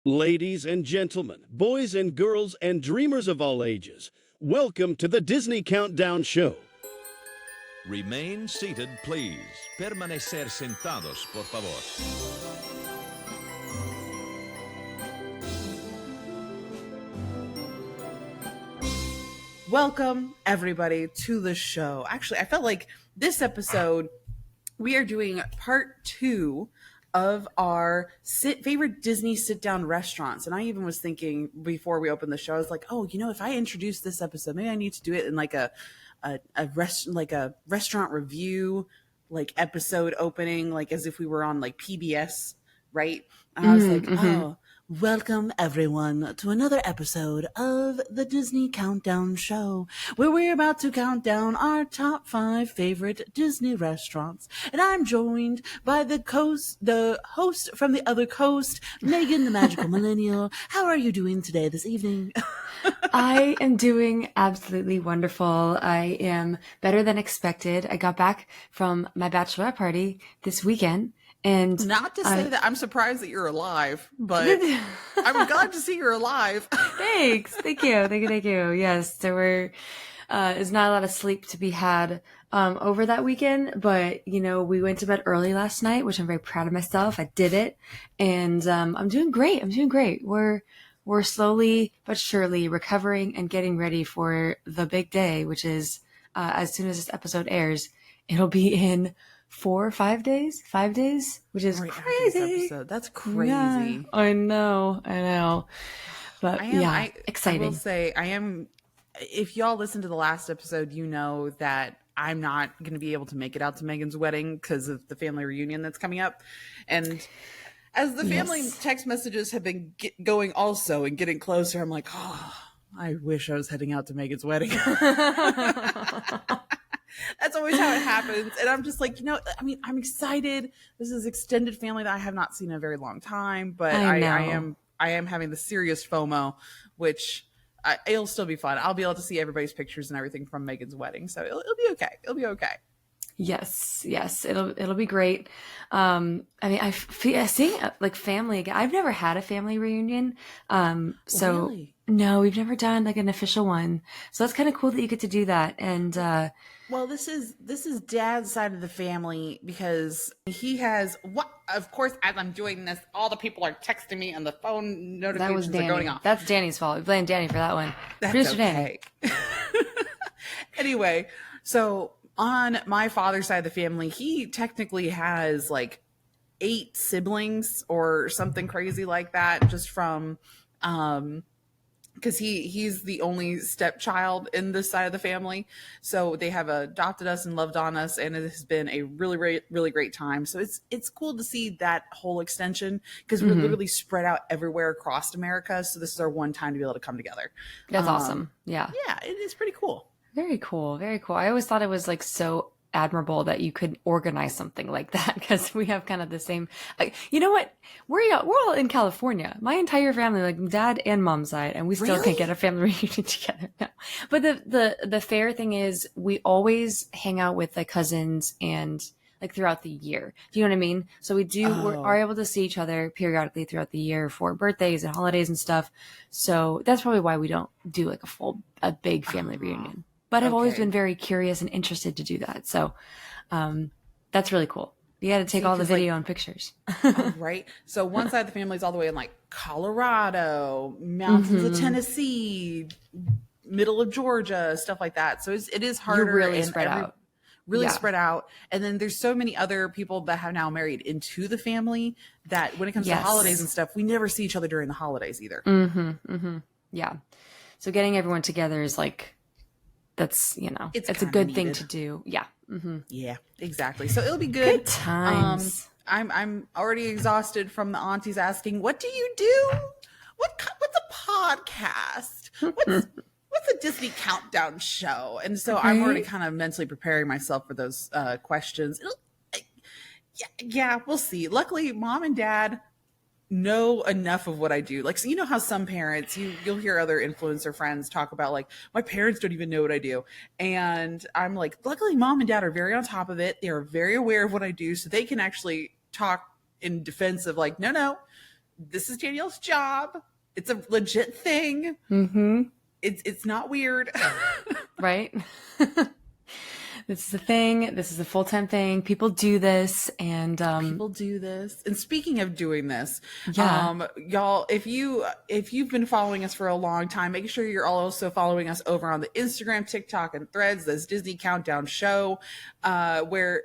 Ladies and gentlemen, boys and girls, and dreamers of all ages, welcome to the Disney Countdown Show. Remain seated, please. Permanecer sentados, por favor. Welcome, everybody, to the show. Actually, I felt like this episode, we are doing part 2 of our favorite Disney sit-down restaurants. And I even was thinking before we opened the show, I was like, oh, if I introduce this episode, maybe I need to do it in like a restaurant review, like episode opening, like as if we were on like PBS, right? And I was like, oh, welcome everyone to another episode of the Disney Countdown Show, where we're about to count down our top 5 favorite Disney restaurants. And I'm joined by the host from the other coast, Megan, the magical millennial. How are you doing today, this evening? I am doing absolutely wonderful. I am better than expected. I got back from my bachelorette party this weekend. And not to say that I'm surprised that you're alive, but I'm glad to see you're alive. Thanks. Thank you. Yes, there's not a lot of sleep to be had over that weekend, but we went to bed early last night, which I'm very proud of myself. I did it, and I'm doing great. We're slowly but surely recovering and getting ready for the big day, which is as soon as this episode airs, it'll be in 4 or 5 days, which is crazy. That's crazy. Yeah, I know. But exciting. I will say if y'all listened to the last episode, you know that I'm not going to be able to make it out to Megan's wedding because of the family reunion that's coming up. And as the family text messages have been going also and getting closer, I'm like, oh, I wish I was heading out to Megan's wedding. That's always how it happens. And I'm just like, I'm excited. This is extended family that I have not seen in a very long time, but I am having the serious FOMO, which it'll still be fun. I'll be able to see everybody's pictures and everything from Megan's wedding. So it'll be okay. It'll be okay. Yes, it'll be great. I seeing like family again. I've never had a family reunion. So really? No, we've never done like an official one. So that's kind of cool that you get to do that. And well, this is Dad's side of the family because he has of course, as I'm doing this, all the people are texting me and the phone notifications are going off. That's Danny's fault. We blame Danny for that one. That's Producer okay. Danny. Anyway, so on my father's side of the family, he technically has like 8 siblings or something crazy like that, just from because he's the only stepchild in this side of the family. So they have adopted us and loved on us, and it has been a really, really great time. So it's cool to see that whole extension because we're literally spread out everywhere across America. So this is our one time to be able to come together. That's awesome. Yeah. Yeah, it is pretty cool. Very cool. I always thought it was like so admirable that you could organize something like that because we have kind of the same. You know what? We're all in California. My entire family, like dad and mom's side, and we still can't get a family reunion together now. But the fair thing is, we always hang out with like cousins and like throughout the year. Do you know what I mean? So we are able to see each other periodically throughout the year for birthdays and holidays and stuff. So that's probably why we don't do like a big family reunion. But I've always been very curious and interested to do that. So that's really cool. You got to take all the video and pictures. Right. So one side of the family is all the way in like Colorado, mountains of Tennessee, middle of Georgia, stuff like that. So it is harder. You're really spread out. Really spread out. And then there's so many other people that have now married into the family that when it comes to holidays and stuff, we never see each other during the holidays either. Yeah. So getting everyone together is like, that's, it's a good thing to do. Yeah. Yeah, exactly. So it'll be good. Good times. I'm already exhausted from the aunties asking, what do you do? What's a podcast? What's a Disney Countdown Show? And so I'm already kind of mentally preparing myself for those questions. Yeah, we'll see. Luckily, mom and dad know enough of what I do. Like, so you know how some parents, you'll hear other influencer friends talk about like, my parents don't even know what I do. And I'm like, luckily mom and dad are very on top of it. They are very aware of what I do. So they can actually talk in defense of like, no, this is Danielle's job. It's a legit thing. Mm-hmm. It's not weird. Right? This is a thing. This is a full-time thing. People do this, and People do this. And speaking of doing this, Yeah. y'all, if you've been following us for a long time, make sure you're also following us over on the Instagram, TikTok, and Threads. This Disney Countdown Show, where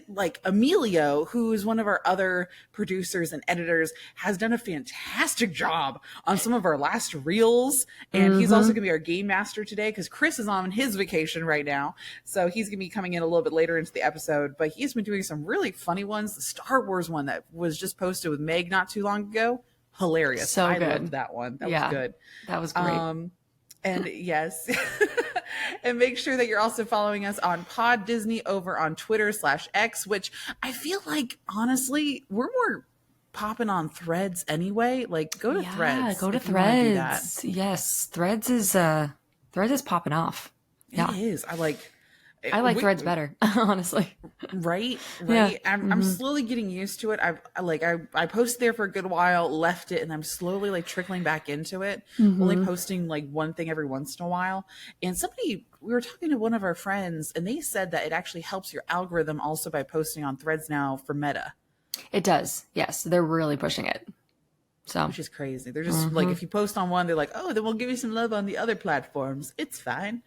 like Emilio, who is one of our other producers and editors, has done a fantastic job on some of our last reels. And he's also going to be our game master today because Chris is on his vacation right now. So he's going to be coming in a little bit later into the episode. But he's been doing some really funny ones. The Star Wars one that was just posted with Meg not too long ago. Hilarious. So I good. loved that one. That Yeah. was good. That was great. And yes, and make sure that you're also following us on Pod Disney over on Twitter/X, which I feel like, honestly, we're more popping on Threads anyway. Like, go to Threads. Go to if you wanna do that. Threads. Yes, Threads is popping off. Yeah. It is. I like Threads better, honestly. Right. Yeah. I'm slowly getting used to it. I posted there for a good while, left it, and I'm slowly like trickling back into it. Only posting like one thing every once in a while. And we were talking to one of our friends, and they said that it actually helps your algorithm also by posting on Threads now for Meta. It does. Yes, they're really pushing it. So Which is crazy. They're just like, if you post on one, they're like, oh, then we'll give you some love on the other platforms. It's fine.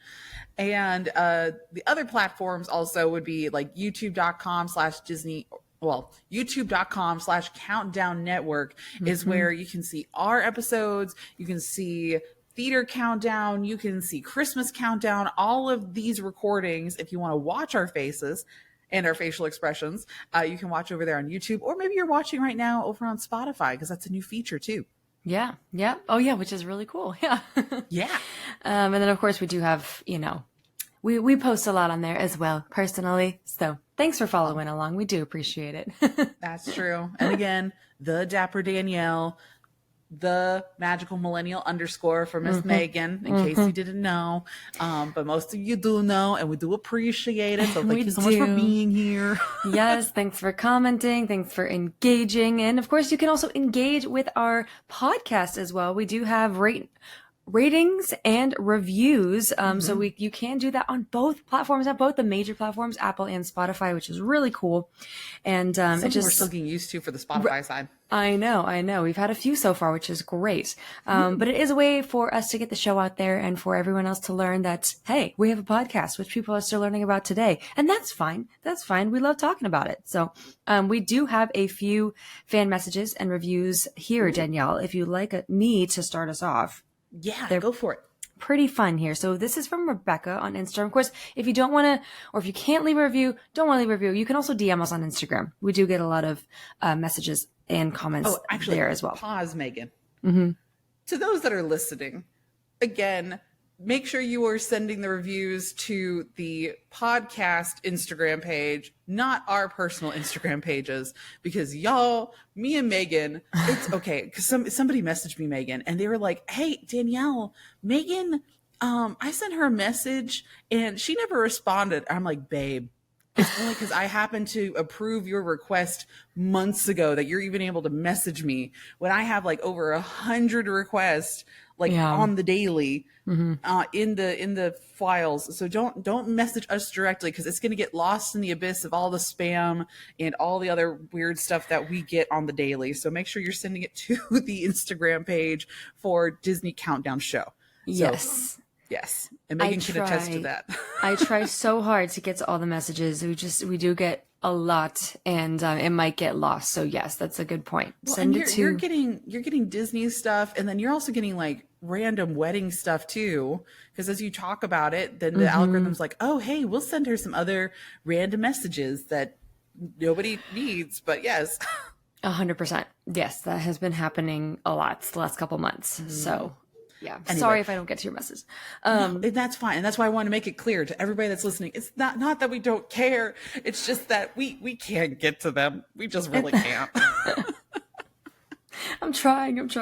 And the other platforms also would be like youtube.com/Disney. Well, youtube.com/Countdown Network is where you can see our episodes. You can see Theater Countdown. You can see Christmas Countdown. All of these recordings, if you want to watch our faces and our facial expressions, you can watch over there on YouTube, or maybe you're watching right now over on Spotify because that's a new feature too. yeah. Oh yeah, which is really cool. Yeah. Yeah. And then of course we do have, we post a lot on there as well, personally. So thanks for following along. We do appreciate it. That's true. And again, the Dapper Danielle, the magical millennial _ for Miss Megan, in case you didn't know. But most of you do know, and we do appreciate it. So thank you so much for being here. Yes, thanks for commenting. Thanks for engaging. And of course, you can also engage with our podcast as well. We do have ratings and reviews. So you can do that on both platforms, on both the major platforms, Apple and Spotify, which is really cool. And We're still getting used to for the Spotify side. I know. We've had a few so far, which is great. But it is a way for us to get the show out there and for everyone else to learn that, hey, we have a podcast, which people are still learning about today. And that's fine. That's fine. We love talking about it. So we do have a few fan messages and reviews here, Danielle, if you'd like me to start us off. Yeah, go for it. Pretty fun here. So this is from Rebecca on Instagram. Of course, if you don't want to, or if you can't leave a review, don't want to leave a review, you can also DM us on Instagram. We do get a lot of messages and comments there as well. Pause, Megan. To those that are listening, again, make sure you are sending the reviews to the podcast Instagram page, not our personal Instagram pages, because y'all, me and Megan, it's okay. Because somebody messaged me, Megan, and they were like, hey, Danielle, Megan, I sent her a message and she never responded. I'm like, babe, it's only because I happened to approve your request months ago that you're even able to message me when I have like over 100 requests on the daily in the files. So don't message us directly because it's going to get lost in the abyss of all the spam and all the other weird stuff that we get on the daily. So make sure you're sending it to the Instagram page for Disney Countdown Show. Yes. Yes. And Megan can attest to that. I try so hard to get to all the messages. We do get a lot and it might get lost. So yes, that's a good point. Well, Send and it to you're getting Disney stuff, and then you're also getting like random wedding stuff too. Because as you talk about it, then the algorithm's like, oh, hey, we'll send her some other random messages that nobody needs. But yes. 100%. Yes, that has been happening a lot the last couple months. So yeah, Anyway. sorry if I don't get to your message. And that's fine. And that's why I want to make it clear to everybody that's listening. It's not that we don't care. It's just that we can't get to them. We just really can't. I'm trying. It's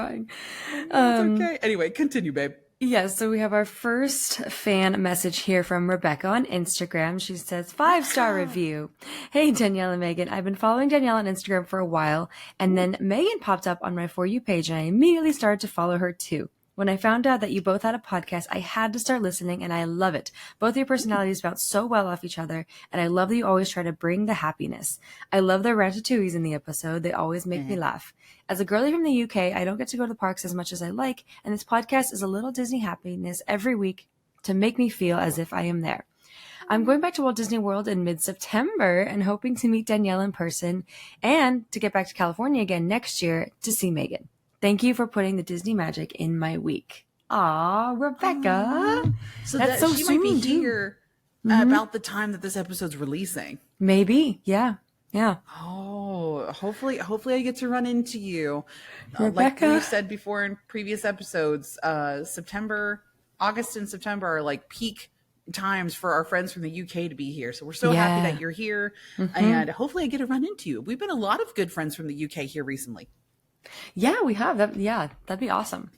okay. Anyway, continue, babe. Yes, so we have our first fan message here from Rebecca on Instagram. She says, 5-star review. Hey, Danielle and Megan. I've been following Danielle on Instagram for a while, and then Megan popped up on my For You page, and I immediately started to follow her too. When I found out that you both had a podcast, I had to start listening, and I love it. Both your personalities bounce so well off each other, and I love that you always try to bring the happiness. I love the ratatouilles in the episode. They always make me laugh. As a girlie from the UK, I don't get to go to the parks as much as I like, and this podcast is a little Disney happiness every week to make me feel as if I am there. I'm going back to Walt Disney World in mid-September and hoping to meet Danielle in person and to get back to California again next year to see Megan. Thank you for putting the Disney magic in my week. Aw, Rebecca. So That's that so she might be sweet. here about the time that this episode's releasing. Maybe. Yeah. Yeah. Oh, hopefully I get to run into you. Like Rebecca. we said before in previous episodes, August and September are like peak times for our friends from the UK to be here. So we're so happy that you're here. And hopefully I get to run into you. We've been a lot of good friends from the UK here recently. Yeah, we have. That'd be awesome.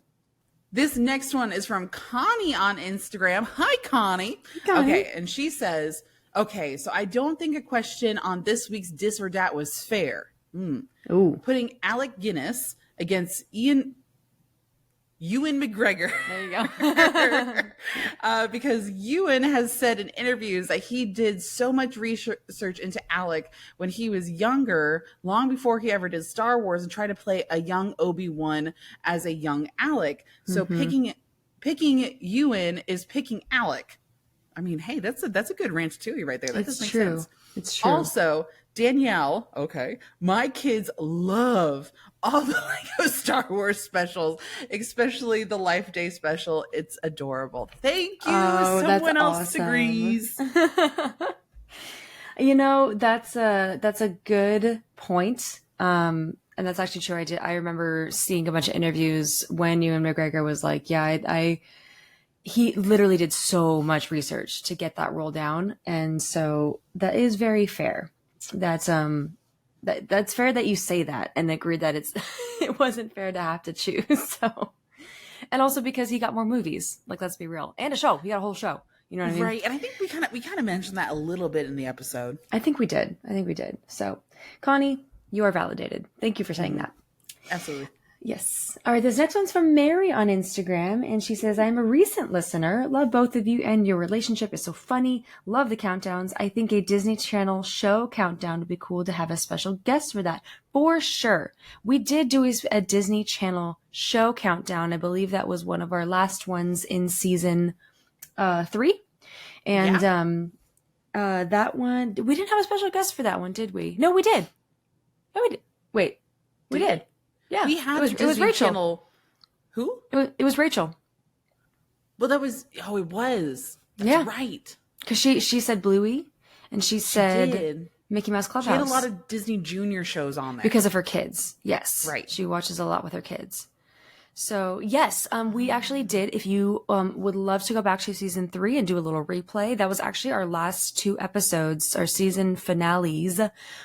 This next one is from Connie on Instagram. Hi, Connie. Connie. Okay, and she says, okay, so I don't think a question on this week's Dis or Dat was fair. Ooh. Putting Alec Guinness against Ewan McGregor. There you go. Because Ewan has said in interviews that he did so much research into Alec when he was younger, long before he ever did Star Wars, and tried to play a young Obi-Wan as a young Alec. So picking Ewan is picking Alec. I mean, hey, that's a good ratatouille right there. That does make sense. It's true. Also, Danielle, okay, my kids love all the Lego Star Wars specials, especially the Life Day special. It's adorable. Thank you. Someone else agrees. You know, that's a good point. And that's actually true. I remember seeing a bunch of interviews when Ewan McGregor was like, yeah, he literally did so much research to get that role down. And so that is very fair. That's fair that you say that and agree that it wasn't fair to have to choose. So, and also because he got more movies, like, let's be real, and a show. He got a whole show. You know what I mean? Right. And I think we kind of mentioned that a little bit in the episode. I think we did. So, Connie, you are validated. Thank you for saying that. Absolutely. Yes. All right. This next one's from Mary on Instagram. And she says, I'm a recent listener. Love both of you and your relationship is so funny. Love the countdowns. I think a Disney Channel show countdown would be cool to have a special guest for that. For sure. We did do a Disney Channel show countdown. I believe that was one of our last ones in season 3. And that one, we didn't have a special guest for that one, did we? No, we did. No, we did. Wait, we did. Yeah, we had it was Rachel. Channel. Who? It was Rachel. Well, it was. That's right. Because she said Bluey, and she said did. Mickey Mouse Clubhouse. She had a lot of Disney Junior shows on there because of her kids. Yes, right. She watches a lot with her kids. So yes, we actually did. If you would love to go back to season 3 and do a little replay, that was actually our last 2 episodes, our season finales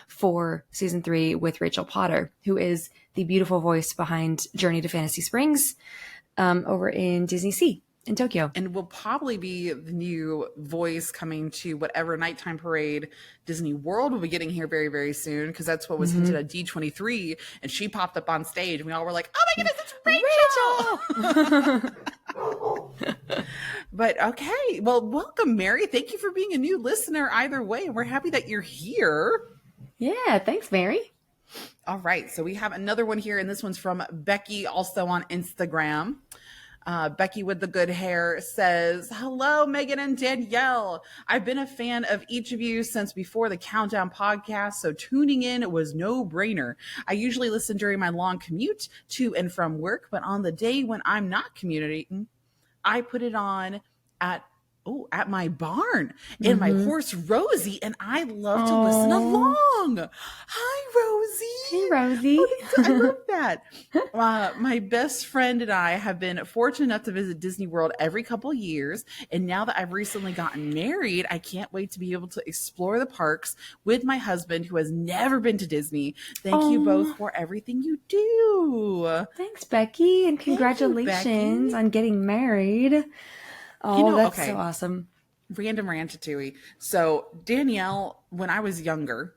for season 3 with Rachel Potter, who is the beautiful voice behind Journey to Fantasy Springs over in Disney Sea in Tokyo. And will probably be the new voice coming to whatever nighttime parade Disney World will be getting here very, very soon, because that's what was hinted at D23. And she popped up on stage and we all were like, oh my goodness, it's Rachel! But okay, well, welcome, Mary. Thank you for being a new listener either way. And we're happy that you're here. Yeah, thanks, Mary. All right, so we have another one here, and this one's from Becky, also on Instagram. Becky with the good hair says, hello, Megan and Danielle. I've been a fan of each of you since before the Countdown podcast, so tuning in was no brainer. I usually listen during my long commute to and from work, but on the day when I'm not commuting, I put it on at at my barn and my horse Rosie, and I love to listen along. Hi, Rosie. Hey, Rosie. I love that. My best friend and I have been fortunate enough to visit Disney World every couple years, and now that I've recently gotten married, I can't wait to be able to explore the parks with my husband, who has never been to Disney. Thank you both for everything you do. Thanks, Becky, and congratulations on getting married. Oh, that's so awesome. Random Ratatouille. So Danielle, when I was younger,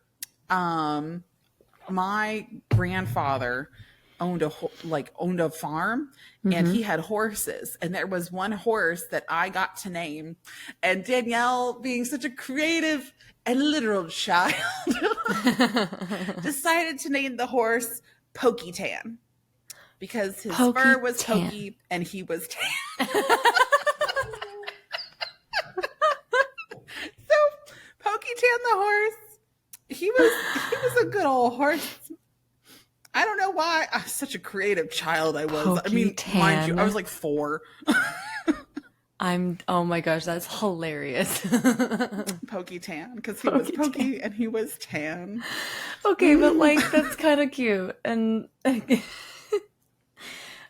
my grandfather owned a farm, and he had horses, and there was one horse that I got to name, and Danielle, being such a creative and literal child, decided to name the horse Pokey Tan, because his fur was pokey and he was tan. Pokey Tan the horse, he was a good old horse. I don't know why. I'm such a creative child I was. Mind you, I was like 4. Oh my gosh, that's hilarious. Pokey Tan, because he was pokey and he was tan. Okay, but like, that's kind of cute. And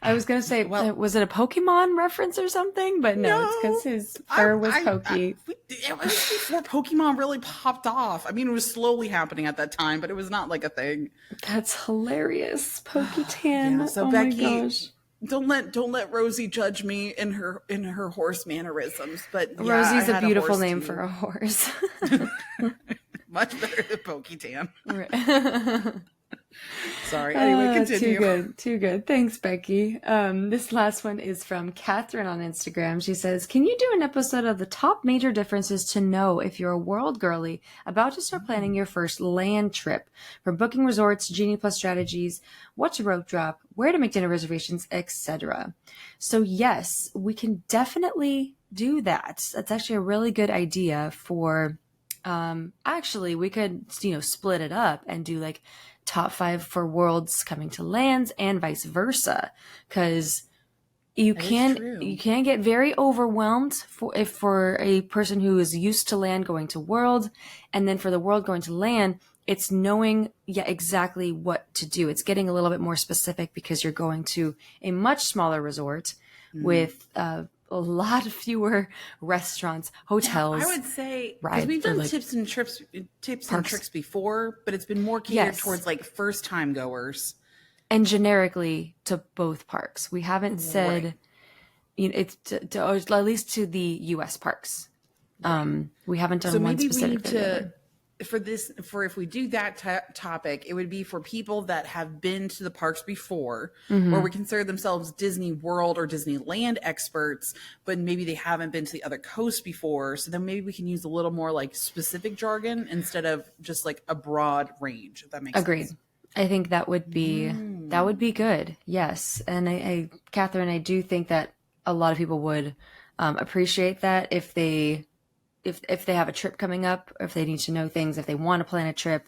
I was going to say, was it a Pokemon reference or something? But no, it's because his fur was pokey. It was before Pokemon really popped off. I mean, it was slowly happening at that time, but it was not like a thing. That's hilarious. Pokey Tan. Yeah, so Becky, don't let Rosie judge me in her horse mannerisms. But yeah, Rosie's a beautiful name for a horse. Much better than Pokey Tan. Right. Sorry. Anyway, continue. Too good. Thanks, Becky. This last one is from Catherine on Instagram. She says, can you do an episode of the top major differences to know if you're a world girly about to start planning your first land trip? From booking resorts, Genie Plus strategies, what to rope drop, where to make dinner reservations, etc. So yes, we can definitely do that. That's actually a really good idea for, actually we could, split it up and do like top 5 for worlds coming to lands and vice versa, because you can get very overwhelmed for a person who is used to land going to world, and then for the world going to land, it's knowing exactly what to do. It's getting a little bit more specific because you're going to a much smaller resort with a lot fewer restaurants, hotels. I would say, because we've done tips and tricks before, but it's been more catered towards like first time goers, and generically to both parks. We haven't said, it's to at least to the U.S. parks. We haven't done one specific. So maybe we need to, for if we do that topic, it would be for people that have been to the parks before, or we consider themselves Disney World or Disneyland experts, but maybe they haven't been to the other coast before. So then maybe we can use a little more like specific jargon instead of just like a broad range, if that makes sense. I think that would be good. Yes. And Catherine, I do think that a lot of people would appreciate that if they have a trip coming up, or if they need to know things, if they want to plan a trip,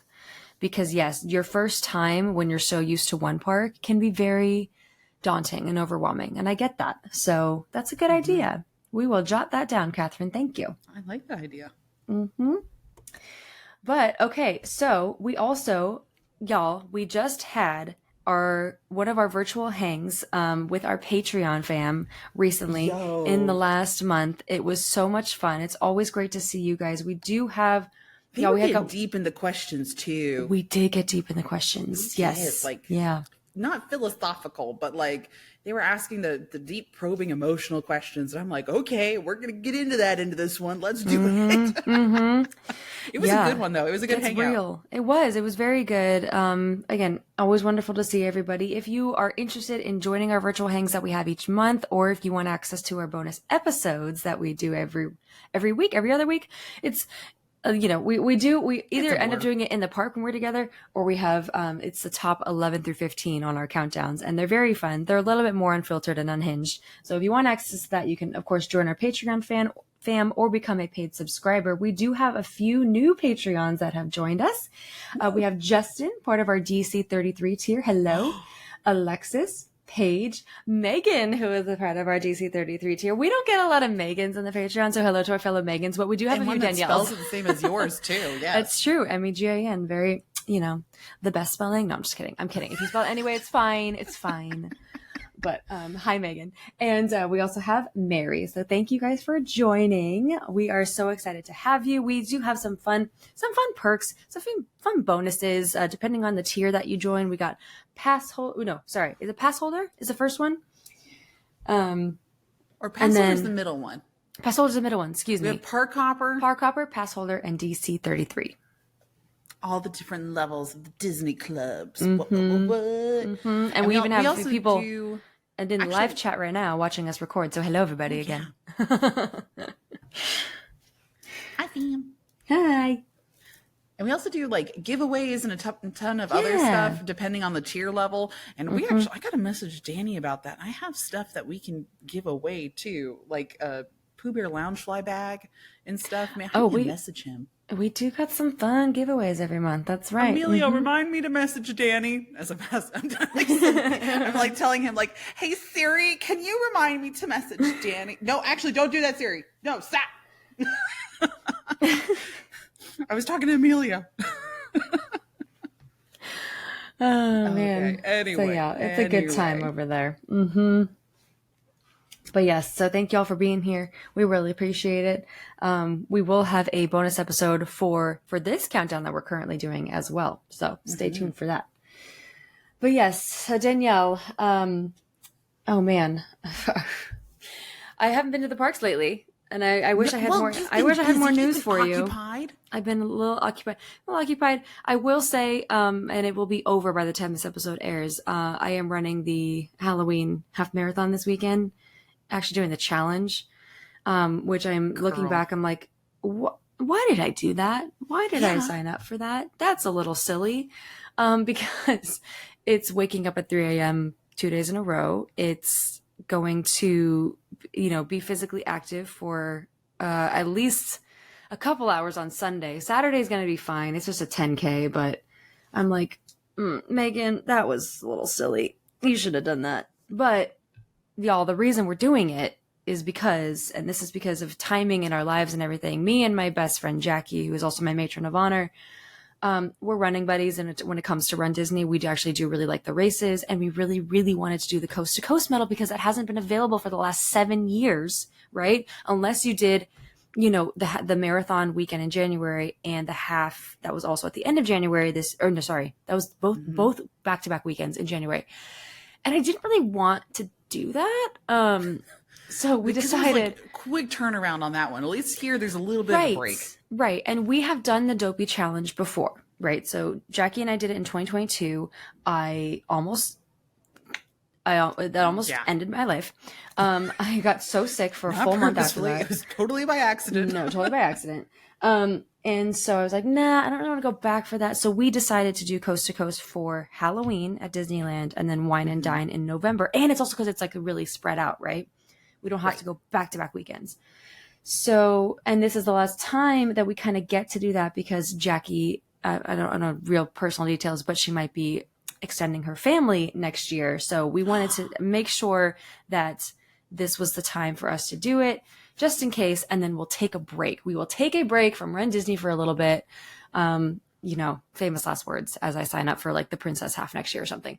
because yes, your first time when you're so used to one park can be very daunting and overwhelming. And I get that. So that's a good idea. We will jot that down, Catherine. Thank you. I like the idea. But okay. So we also, y'all, we just had one of our virtual hangs with our Patreon fam recently in the last month. It was so much fun. It's always great to see you guys. We do have we get deep in the questions too. We did get deep in the questions. Yes. Not philosophical, but like they were asking the deep probing emotional questions. And I'm like, okay, we're going to get into this one. Let's do it. It was a good one though. It was a good hangout. It was very good. Again, always wonderful to see everybody. If you are interested in joining our virtual hangs that we have each month, or if you want access to our bonus episodes that we do every week, every other week, it's, we either end up doing it in the park when we're together, or we have, it's the top 11 through 15 on our countdowns, and they're very fun. They're a little bit more unfiltered and unhinged. So if you want access to that, you can of course join our Patreon fam or become a paid subscriber. We do have a few new Patreons that have joined us. We have Justin, part of our DC 33 tier. Hello. Alexis, Paige, Megan, who is a part of our DC33 tier. We don't get a lot of Megans in the Patreon, so hello to our fellow Megans, but we do have And a few one that Danielles. spells it the same as yours too. Yes. That's true. Megan, very, the best spelling. No, I'm just kidding. I'm kidding. If you spell it anyway, it's fine. It's fine. But hi, Megan. And we also have Mary. So thank you guys for joining. We are so excited to have you. We do have some fun perks, some fun bonuses, depending on the tier that you join. We got pass holder. No, sorry. Is it pass holder? Is the first one? Or pass holder is the middle one. Pass holder is the middle one. Excuse We me. have park hopper. Park hopper, pass holder, and DC33. All the different levels of the Disney clubs. Mm-hmm. What? Mm-hmm. And we even have a few people and in the live actually, chat right now watching us record. So hello, everybody, again. Hi, fam. Hi. And we also do like giveaways and a ton of other stuff depending on the tier level. And we actually, I got to message Danny about that. I have stuff that we can give away too, like a Pooh Bear Loungefly bag and stuff. Man, how do you message him? We do got some fun giveaways every month. That's right. Emilio, remind me to message Danny as a pass. I'm like telling him like, hey Siri, can you remind me to message Danny? No, actually, don't do that, Siri. No, stop. I was talking to Emilio. Oh man. Okay. Anyway, so yeah, it's a good time over there. Mm-hmm. But yes, so thank y'all for being here. We really appreciate it. We will have a bonus episode for this countdown that we're currently doing as well. So stay tuned for that. But yes, Danielle, oh man, I haven't been to the parks lately. And I wish I had more. I wish I had more news for you. I've been a little occupied. I will say, and it will be over by the time this episode airs. I am running the Halloween half marathon this weekend. Actually doing the challenge, which I'm looking back. I'm like, why did I do that? Why did I sign up for that? That's a little silly, because it's waking up at 3 a.m. 2 days in a row. It's going to, be physically active for at least a couple hours on Sunday. Saturday's going to be fine. It's just a 10K, but I'm like, Megan, that was a little silly. You should have done that. But y'all, the reason we're doing it is because, and this is because of timing in our lives and everything, me and my best friend Jackie, who is also my matron of honor, we're running buddies. And when it comes to Run Disney, we actually do really like the races. And we really, really wanted to do the coast to coast medal because that hasn't been available for the last 7 years, right? Unless you did, the marathon weekend in January and the half that was also at the end of January. That was both back-to-back weekends in January. And I didn't really want to do that. So we decided quick turnaround on that one. At least here, there's a little bit of a break. Right. And we have done the Dopey Challenge before, right? So Jackie and I did it in 2022. That almost ended my life. I got so sick for a full month after that. It was totally by accident. No, totally by accident. And so I was like, nah, I don't want to go back for that. So we decided to do Coast to Coast for Halloween at Disneyland and then Wine and Dine in November. And it's also because it's like really spread out, right? We don't have to go back-to-back weekends. So, and this is the last time that we kind of get to do that because Jackie, I don't know real personal details, but she might be extending her family next year. So we wanted to make sure that this was the time for us to do it just in case. And then we'll take a break. We will take a break from Run Disney for a little bit. Famous last words as I sign up for like the princess half next year or something.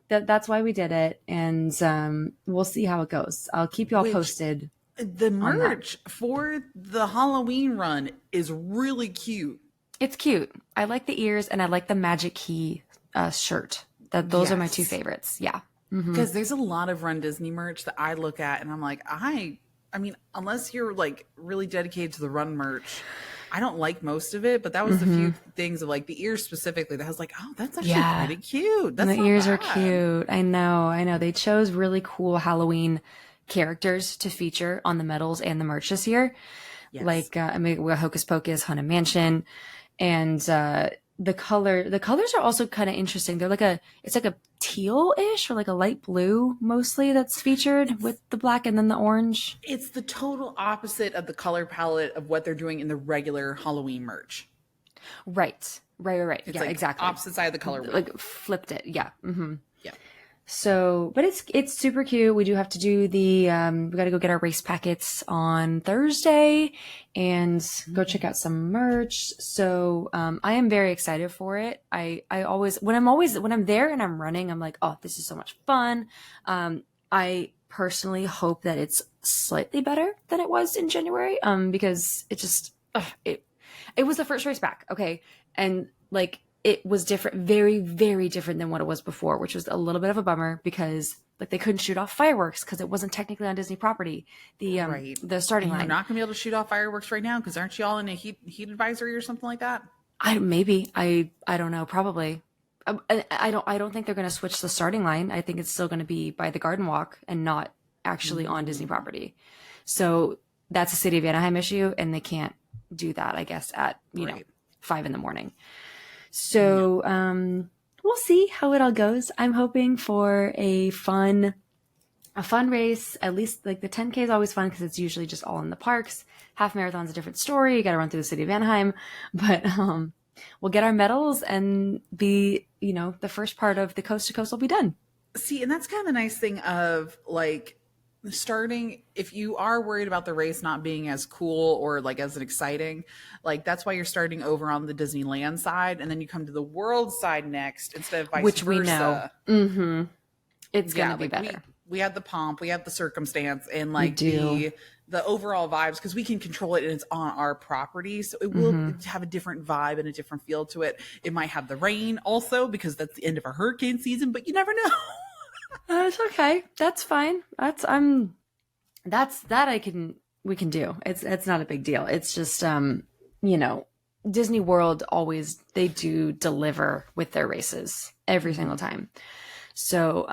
That's why we did it. And, we'll see how it goes. I'll keep y'all posted. The merch for the Halloween run is really cute. It's cute. I like the ears and I like the Magic Key shirt. Those are my two favorites. Yeah. Because there's a lot of Run Disney merch that I look at and I'm like, I mean, unless you're like really dedicated to the Run merch, I don't like most of it, but that was the few things of like the ears specifically that I was like, oh, that's actually pretty cute. The ears are cute. I know. They chose really cool Halloween characters to feature on the medals and the merch this year. Yes. Like, Hocus Pocus, Haunted Mansion, and the colors are also kind of interesting. They're it's like a teal-ish or like a light blue mostly that's featured with the black and then the orange. It's the total opposite of the color palette of what they're doing in the regular Halloween merch. Right. Right. It's Yeah, like exactly. opposite side of the color wheel. Like flipped it. Yeah. Yeah. So, but it's super cute. We do have to do the, we got to go get our race packets on Thursday and go check out some merch. So, I am very excited for it. I always, when I'm there and I'm running, I'm like, oh, this is so much fun. I personally hope that it's slightly better than it was in January. Because it just, it was the first race back. Okay. And like, it was different, very, very different than what it was before, which was a little bit of a bummer because like they couldn't shoot off fireworks because it wasn't technically on Disney property. The starting line. You're not gonna be able to shoot off fireworks right now because aren't you all in a heat advisory or something like that? I don't know, probably. I don't think they're going to switch the starting line. I think it's still going to be by the Garden Walk and not actually on Disney property. So that's a City of Anaheim issue, and they can't do that, I guess, at 5 a.m. So we'll see how it all goes. I'm hoping for a fun race. At least like the 10K is always fun because it's usually just all in the parks. Half marathon's a different story. You got to run through the City of Anaheim, but we'll get our medals and be, the first part of the coast to coast will be done. See, and that's kind of the nice thing of like starting, if you are worried about the race not being as cool or like as exciting, like that's why you're starting over on the Disneyland side and then you come to the world side next instead of vice Which versa. We know. It's going to be better. We have the pomp, we have the circumstance, and like the overall vibes because we can control it and it's on our property, so it will have a different vibe and a different feel to it. It might have the rain also because that's the end of a hurricane season, but you never know. It's okay. That's fine. We can do. It's not a big deal. It's just, Disney World they do deliver with their races every single time. So,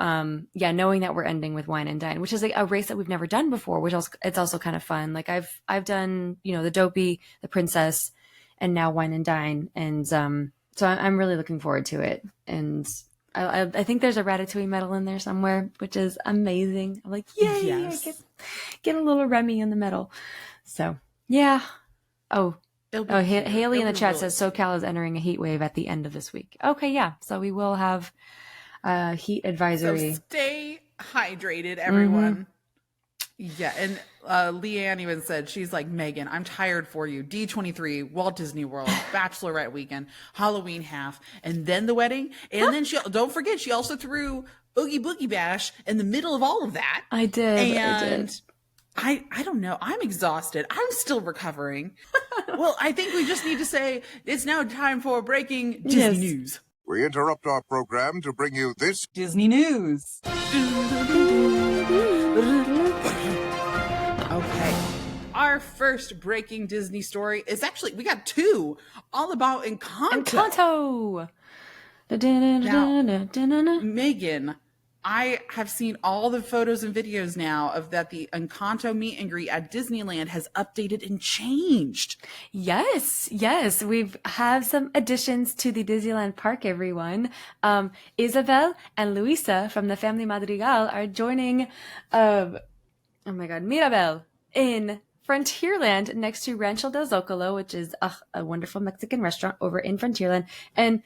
knowing that we're ending with Wine and Dine, which is like a race that we've never done before, which it's also kind of fun. Like I've done, the Dopey, the Princess, and now Wine and Dine. And, so I'm really looking forward to it. And I think there's a Ratatouille medal in there somewhere, which is amazing. I'm like, yay, yes. I get a little Remy in the medal. So, yeah. Haley in the chat says SoCal is entering a heat wave at the end of this week. Okay, yeah. So we will have heat advisory. So stay hydrated, everyone. Yeah, and Leanne even said, she's like, Megan, I'm tired for you. D23, Walt Disney World, Bachelorette weekend, Halloween half, and then the wedding. And then don't forget, she also threw Oogie Boogie Bash in the middle of all of that. I did. I don't know. I'm exhausted. I'm still recovering. Well, I think we just need to say it's now time for breaking Disney news. We interrupt our program to bring you this Disney news. Okay. Our first breaking Disney story is actually, we got two, all about Encanto. Now, Megan, I have seen all the photos and videos now of that the Encanto meet and greet at Disneyland has updated and changed. Yes. We've have some additions to the Disneyland park, everyone. Isabel and Luisa from the Family Madrigal are joining, Mirabel in Frontierland next to Rancho del Zocalo, which is a wonderful Mexican restaurant over in Frontierland. And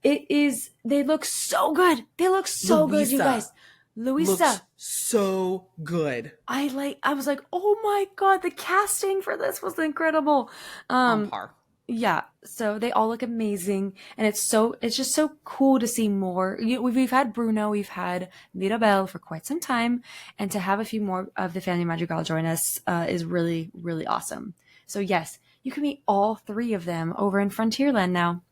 they look so good. They look so good, you guys. Luisa looks so good. I was like, oh my God, the casting for this was incredible. On par. Yeah. So they all look amazing. And it's just so cool to see more. We've had Bruno, we've had Mirabel for quite some time. And to have a few more of the Family Madrigal join us, is really, really awesome. So yes, you can meet all three of them over in Frontierland now.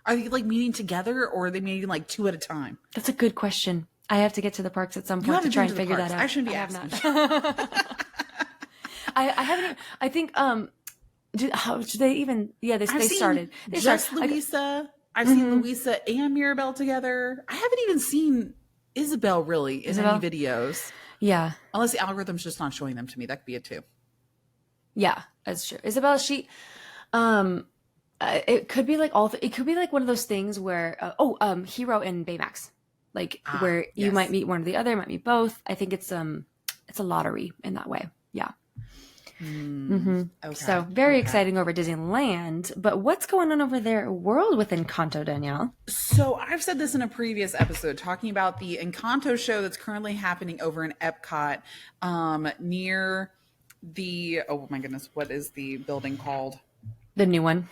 Are they like meeting together or are they meeting like two at a time? That's a good question. I have to get to the parks at some point to try and figure that out. I shouldn't be asking. I haven't even, I think, do they even, they started. They just Luisa. I've seen Luisa and Mirabel together. I haven't even seen Isabel really in any videos. Yeah. Unless the algorithm's just not showing them to me. That could be it too. Yeah, that's true. Isabel, it could be like it could be like one of those things where Hero and Baymax, where you might meet one or the other, might meet both. I think it's a lottery in that way. Yeah. Okay. So very Okay. exciting over at Disneyland. But what's going on over there World with Encanto, Danielle? So I've said this in a previous episode, talking about the Encanto show that's currently happening over in Epcot, near the, oh my goodness, what is the building called? The new one.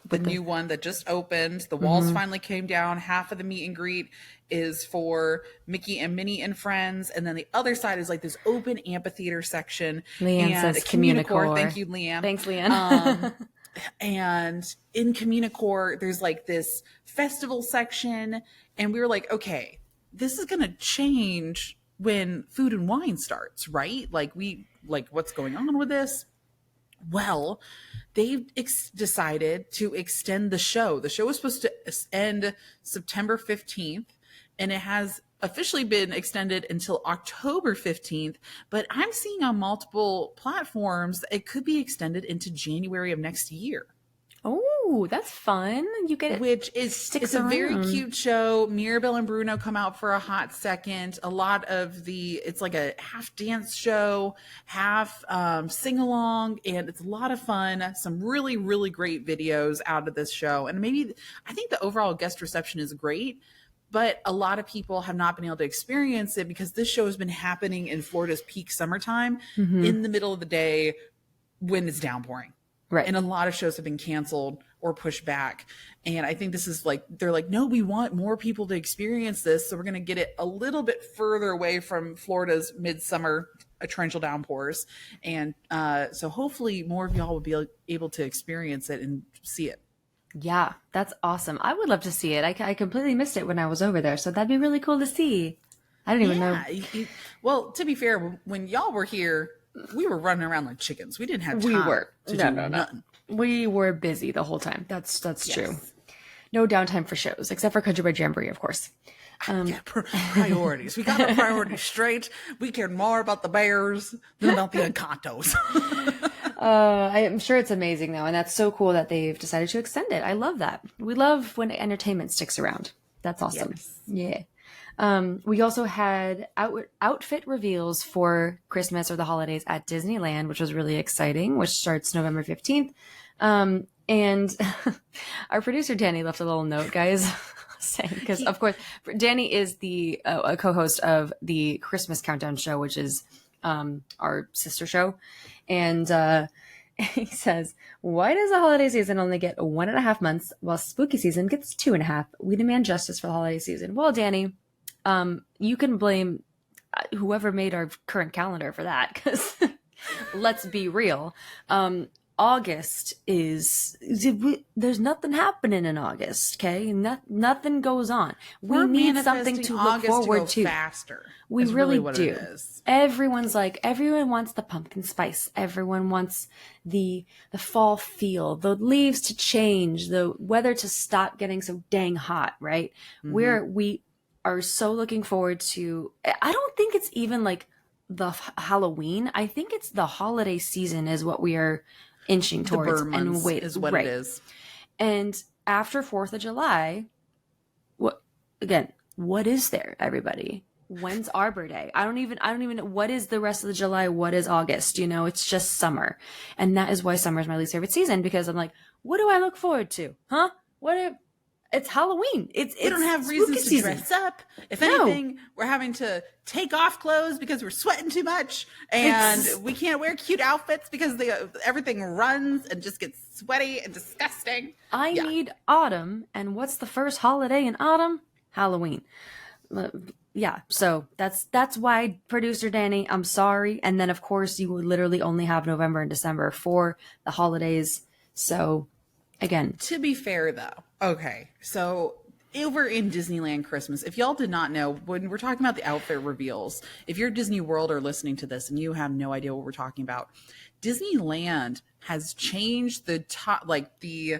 The new one that just opened. The walls finally came down. Half of the meet and greet is for Mickey and Minnie and friends, and then the other side is like this open amphitheater section. Leanne and says Communicore. Thank you, Leanne. Thanks, Leanne. And in Communicore, there's like this festival section, and we were like, okay, this is gonna change when Food and Wine starts, right? Like what's going on with this? Well, they've decided to extend the show. The show was supposed to end September 15th, and it has officially been extended until October 15th. But I'm seeing on multiple platforms that it could be extended into January of next year. Oh, that's fun. You get it. Which is, it's a very cute show. Mirabelle and Bruno come out for a hot second. A lot of it's like a half dance show, half sing along, and it's a lot of fun. Some really, really great videos out of this show. And I think the overall guest reception is great, but a lot of people have not been able to experience it because this show has been happening in Florida's peak summertime in the middle of the day when it's downpouring. Right. And a lot of shows have been canceled or pushed back. And I think this is like, they're like, no, we want more people to experience this. So we're going to get it a little bit further away from Florida's midsummer torrential downpours. And so hopefully more of y'all will be able to experience it and see it. Yeah, that's awesome. I would love to see it. I completely missed it when I was over there. So that'd be really cool to see. I didn't even know. Well, to be fair, when y'all were here, we were running around like chickens. We didn't have time to do nothing. We were busy the whole time. That's true. No downtime for shows, except for Country Bear Jamboree, of course. Priorities. We got our priorities straight. We cared more about the bears than about the Encantos. I'm sure it's amazing though, and that's so cool that they've decided to extend it. I love that. We love when entertainment sticks around. That's awesome. Yes. Yeah. We also had outfit reveals for Christmas or the holidays at Disneyland, which was really exciting, which starts November 15th. And our producer, Danny, left a little note, guys, saying, because of course, Danny is the a co-host of the Christmas Countdown show, which is our sister show. And he says, why does the holiday season only get 1.5 months while spooky season gets 2.5? We demand justice for the holiday season. Well, Danny, you can blame whoever made our current calendar for that, because let's be real. August there's nothing happening in August. Okay. Nothing goes on. We need something to look forward to. Faster. We really what do. It is. Everyone wants the pumpkin spice. Everyone wants the fall feel, the leaves to change, the weather to stop getting so dang hot, right? We are so looking forward to, I don't think it's even like the Halloween. I think it's the holiday season is what we are inching towards. And wait is what it is. And after 4th of July, what is there, everybody? When's Arbor Day? I don't even know what is the rest of the July. What is August? It's just summer. And that is why summer is my least favorite season, because I'm like, what do I look forward to? Huh? It's Halloween. We don't have reasons to dress up. If anything, we're having to take off clothes because we're sweating too much, and we can't wear cute outfits because everything runs and just gets sweaty and disgusting. I need autumn, and what's the first holiday in autumn? Halloween. Yeah, so that's why, producer Danny, I'm sorry. And then of course you would literally only have November and December for the holidays. So again, to be fair though, okay, so over in Disneyland Christmas, if y'all did not know, when we're talking about the outfit reveals, if you're Disney World or listening to this and you have no idea what we're talking about, Disneyland has changed the top, like the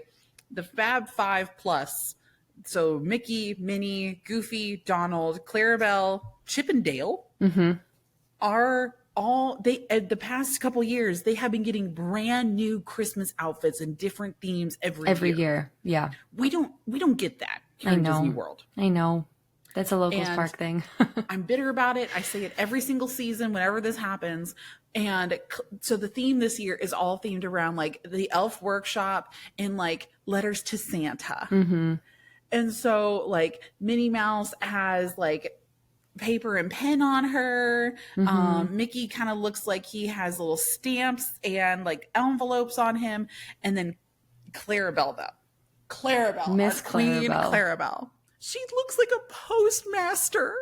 Fab Five Plus. So Mickey, Minnie, Goofy, Donald, Clarabelle, Chip and Dale are all, the past couple years, they have been getting brand new Christmas outfits and different themes every year. Yeah. We don't get that here in Disney World. I know. That's a locals And park thing. I'm bitter about it. I say it every single season whenever this happens. And so the theme this year is all themed around like the elf workshop and like letters to Santa. Mm-hmm. And so like Minnie Mouse has like paper and pen on her. Mm-hmm. Mickey kind of looks like he has little stamps and like envelopes on him. And then Clarabelle, though. Clarabelle, Miss our Queen Clarabelle. Clarabelle. She looks like a postmaster.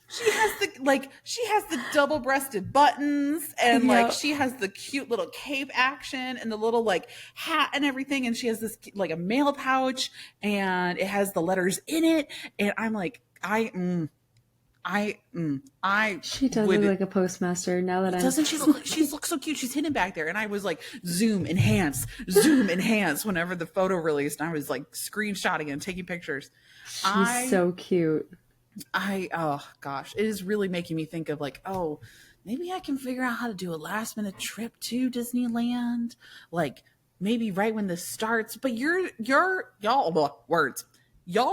She has the double-breasted buttons and like Yep. she has the cute little cape action and the little like hat and everything, and she has this like a mail pouch and it has the letters in it, and I'm like I She does would, look like a postmaster now that I'm. doesn't she looks so cute. She's hidden back there, and I was like zoom enhance whenever the photo released, and I was like screenshotting and taking pictures. She's so cute. Oh gosh, it is really making me think of like, oh, maybe I can figure out how to do a last minute trip to Disneyland, like maybe right when this starts. But y'all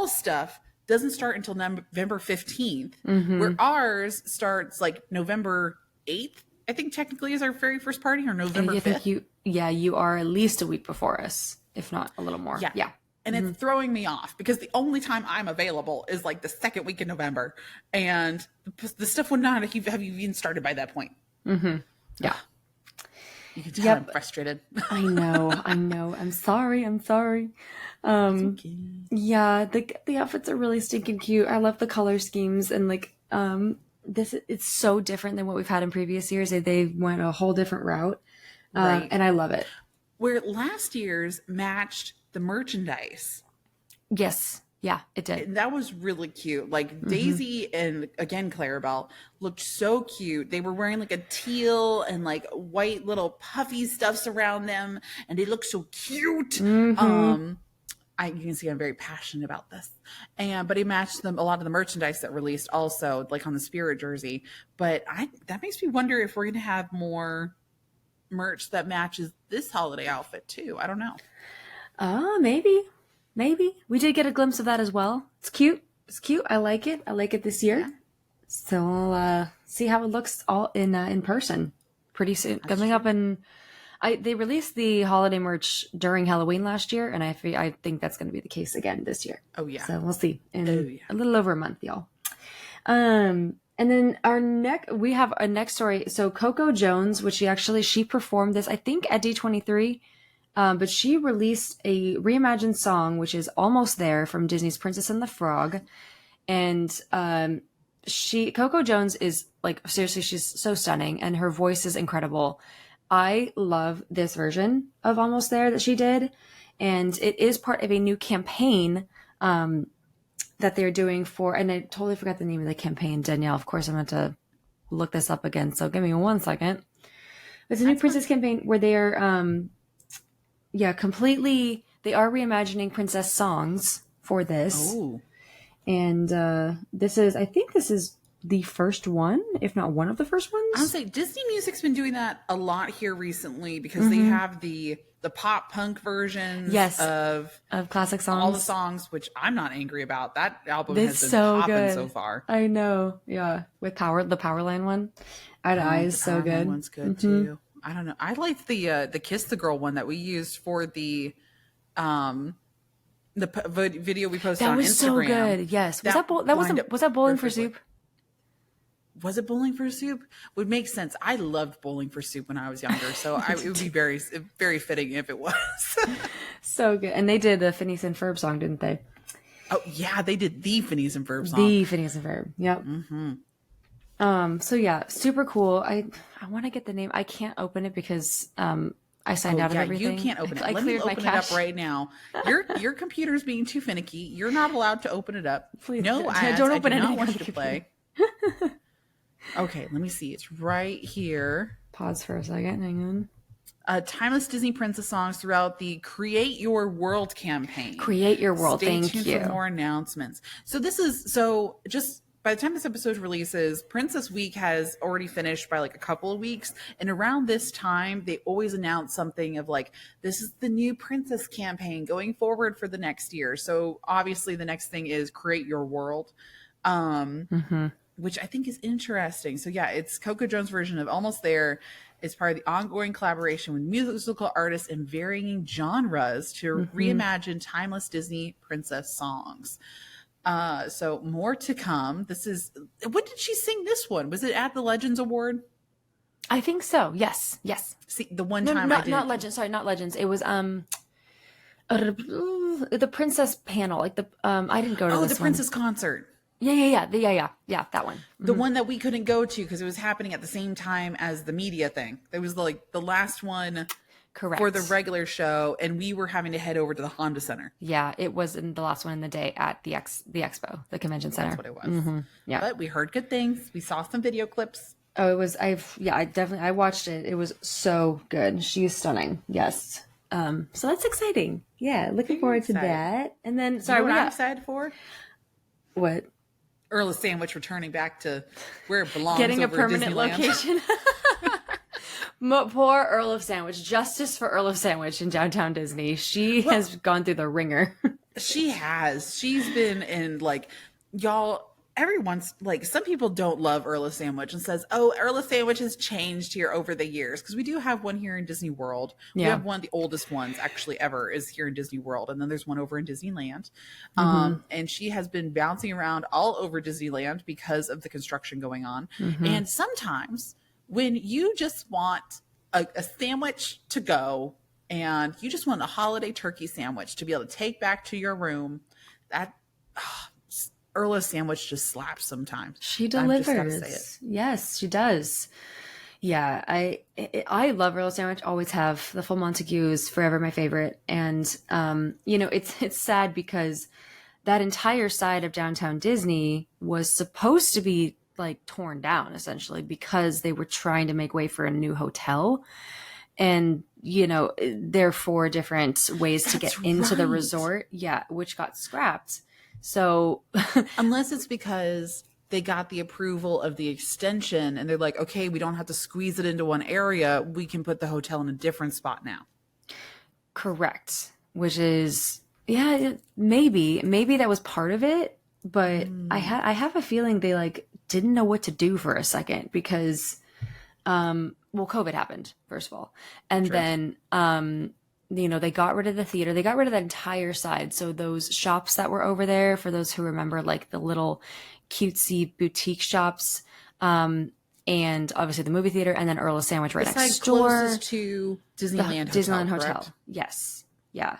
stuff doesn't start until November 15th, where ours starts like November 8th. I think technically is our very first party, or November 5th. You are at least a week before us, if not a little more. Yeah. And it's throwing me off because the only time I'm available is like the second week in November, and the stuff would not have even started by that point. Mm-hmm. Yeah. You can tell I'm frustrated. I know. I'm sorry. Okay. Yeah, the outfits are really stinking cute. I love the color schemes, and like it's so different than what we've had in previous years. They went a whole different route. Right. And I love it. Where last year's matched the merchandise. Yes. Yeah, it did. And that was really cute. Like Daisy and again Clarabelle looked so cute. They were wearing like a teal and like white little puffy stuffs around them, and they looked so cute. You can see I'm very passionate about this. But he matched them a lot of the merchandise that released also, like on the Spirit jersey. But that makes me wonder if we're gonna have more merch that matches this holiday outfit too. I don't know. Maybe we did get a glimpse of that as well. It's cute. I like it this year. Yeah. So we'll see how it looks all in person pretty soon. That's coming true. Up in they released the holiday merch during Halloween last year, and I think that's going to be the case again this year. Oh yeah. So we'll see in a little over a month, y'all. And then we have a next story. So Coco Jones, which she performed this, I think, at D23. But she released a reimagined song, which is Almost There, from Disney's Princess and the Frog. And Coco Jones is like, seriously, she's so stunning, and her voice is incredible. I love this version of Almost There that she did. And it is part of a new campaign that they're doing and I totally forgot the name of the campaign, Danielle. Of course, I'm going to look this up again. So give me 1 second. It's a new princess campaign where they are... they are reimagining princess songs for this. Oh. And I think this is the first one, if not one of the first ones. I would say Disney Music's been doing that a lot here recently because they have the pop punk versions of classic songs. All the songs, which I'm not angry about. That album has been popping so far. I know. Yeah. With the Powerline one. Eye to Eye is so good. That one's good too. I don't know. I like the Kiss the Girl one that we used for the video we posted on Instagram. That was so good. Yes. Was that Bowling for Soup? Was it Bowling for Soup? Would make sense. I loved Bowling for Soup when I was younger, so it would be very, very fitting if it was. So good. And they did the Phineas and Ferb song, didn't they? Oh yeah, they did the Phineas and Ferb song. The Phineas and Ferb. Yep. So yeah, super cool. I want to get the name. I can't open it because I signed out of everything. You can't open it. Let me open it up right now. Your computer's being too finicky. You're not allowed to open it up. Please, no ads. Don't open it. I do not want you to play. Okay, let me see. It's right here. Pause for a second. Hang on. Timeless Disney princess songs throughout the Create Your World campaign. Create Your World. Thank you. Stay tuned for more announcements. So this is just by the time this episode releases, Princess Week has already finished by like a couple of weeks. And around this time, they always announce something of like, this is the new Princess campaign going forward for the next year. So obviously the next thing is Create Your World, which I think is interesting. So yeah, it's Coco Jones' version of Almost There. It's part of the ongoing collaboration with musical artists in varying genres to reimagine timeless Disney princess songs. So more to come. This is, when did she sing this one? Was it at the Legends Award? I think so. Yes. See, the one No, time not Legends. Sorry, not Legends. It was the princess panel. Like I didn't go to this the princess concert. Yeah. That one. The one that we couldn't go to because it was happening at the same time as the media thing. It was like the last one. Correct. For the regular show, and we were having to head over to the Honda Center. Yeah, it was in the last one in the day at the expo, the convention center. That's what it was. Yeah. But we heard good things. We saw some video clips. Oh, it was, I watched it. It was so good. She is stunning. Yes. So that's exciting. Yeah, looking forward to that. And then, sorry, you know what I'm excited for? What? Earl's Sandwich returning back to where it belongs. Getting a over at permanent Disneyland. location. Poor Earl of Sandwich. Justice for Earl of Sandwich in downtown Disney. She has gone through the ringer. She has. She's been in like, y'all, everyone's like, some people don't love Earl of Sandwich and says, oh, Earl of Sandwich has changed here over the years. Because we do have one here in Disney World. We have one of the oldest ones actually ever is here in Disney World. And then there's one over in Disneyland. And she has been bouncing around all over Disneyland because of the construction going on. And sometimes when you just want a sandwich to go and you just want a holiday turkey sandwich to be able to take back to your room, that Earl's Sandwich just slaps sometimes. She I'm just delivers. gotta say it. Yes, she does. Yeah, I love Earl's Sandwich. Always have. The full Montague is forever my favorite. And it's sad because that entire side of downtown Disney was supposed to be like torn down essentially because they were trying to make way for a new hotel. And therefore different ways to get into the resort. Yeah, which got scrapped. So unless it's because they got the approval of the extension and they're like, okay, we don't have to squeeze it into one area. We can put the hotel in a different spot now. Correct. Which is, yeah, maybe that was part of it. But I have a feeling they like didn't know what to do for a second because, COVID happened first of all. And then, they got rid of the theater. They got rid of that entire side. So those shops that were over there, for those who remember, like the little cutesy boutique shops, and obviously the movie theater, and then Earl's Sandwich right next door. Closest to Disneyland Hotel. Yes. Yeah.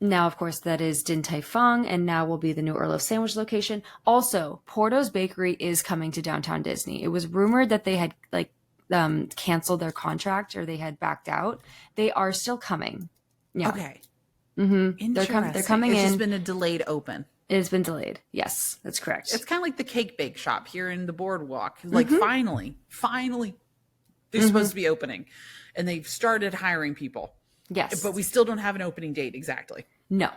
Now, of course, that is Din Tai Fung, and now will be the new Earl of Sandwich location. Also, Porto's Bakery is coming to downtown Disney. It was rumored that they had canceled their contract or they had backed out. They are still coming. Yeah. Okay. Mm-hmm. They're coming in. It's just been a delayed open. It has been delayed. Yes, that's correct. It's kind of like the cake bake shop here in the boardwalk. Like finally, they're supposed to be opening, and they've started hiring people. Yes, but we still don't have an opening date exactly. No,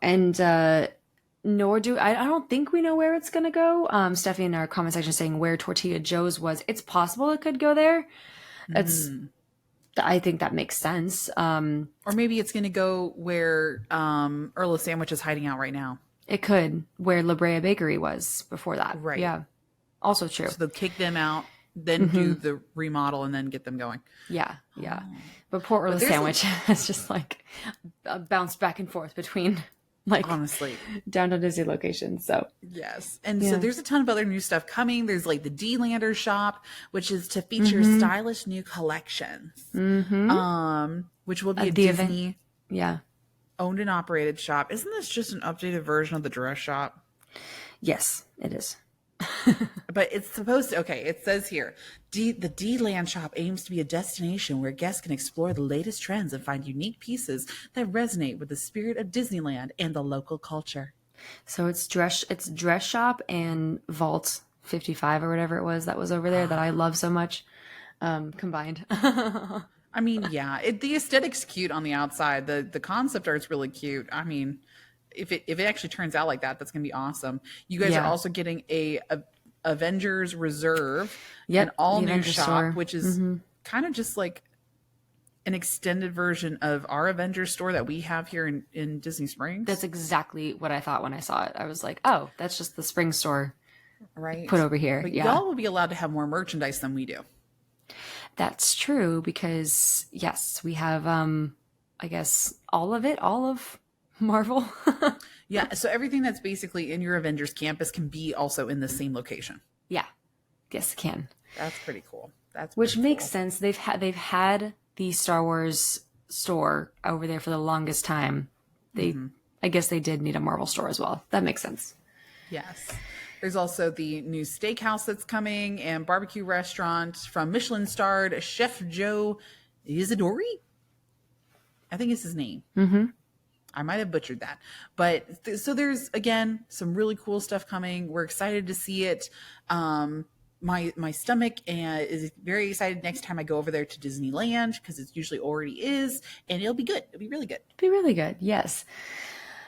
and nor do I don't think we know where it's gonna go. Steffi in our comment section saying where Tortilla Joe's was. It's possible it could go there. I think that makes sense. Or maybe it's gonna go where Earl of Sandwich is hiding out right now. It could, where La Brea Bakery was before that. Right. Yeah. Also true. So they'll kick them out, then do the remodel, and then get them going. Yeah. Yeah. But poor Earl of Sandwich has just like bounced back and forth between honestly downtown Disney locations. So yes. And so there's a ton of other new stuff coming. There's like the D-Lander shop, which is to feature stylish new collections. Which will be a Disney owned and operated shop. Isn't this just an updated version of the dress shop? Yes, it is. But it's supposed to, it says here, the D-Land shop aims to be a destination where guests can explore the latest trends and find unique pieces that resonate with the spirit of Disneyland and the local culture. So it's dress shop and Vault 55 or whatever it was that was over there that I love so much, combined. I mean, yeah, the aesthetic's cute on the outside. The concept art's really cute. I mean, if it actually turns out like that, that's gonna be awesome. You guys are also getting a Avengers Reserve, an all new shop, store. which is kind of just like an extended version of our Avengers store that we have here in Disney Springs. That's exactly what I thought when I saw it. I was like, oh, that's just the spring store right put over here. But yeah. y'all will be allowed to have more merchandise than we do. That's true because yes, we have I guess all of Marvel. Yeah, so everything that's basically in your Avengers campus can be also in the same location. Yeah. Yes, it can. That's pretty cool. Which makes sense. They've had the Star Wars store over there for the longest time. I guess they did need a Marvel store as well. That makes sense. Yes. There's also the new steakhouse that's coming and barbecue restaurant from Michelin-starred Chef Joe Isidori. I think is his name. Mm-hmm. I might have butchered that. But so there's, again, some really cool stuff coming. We're excited to see it. My stomach is very excited next time I go over there to Disneyland because it usually already is. And it'll be good. It'll be really good. Be really good. Yes.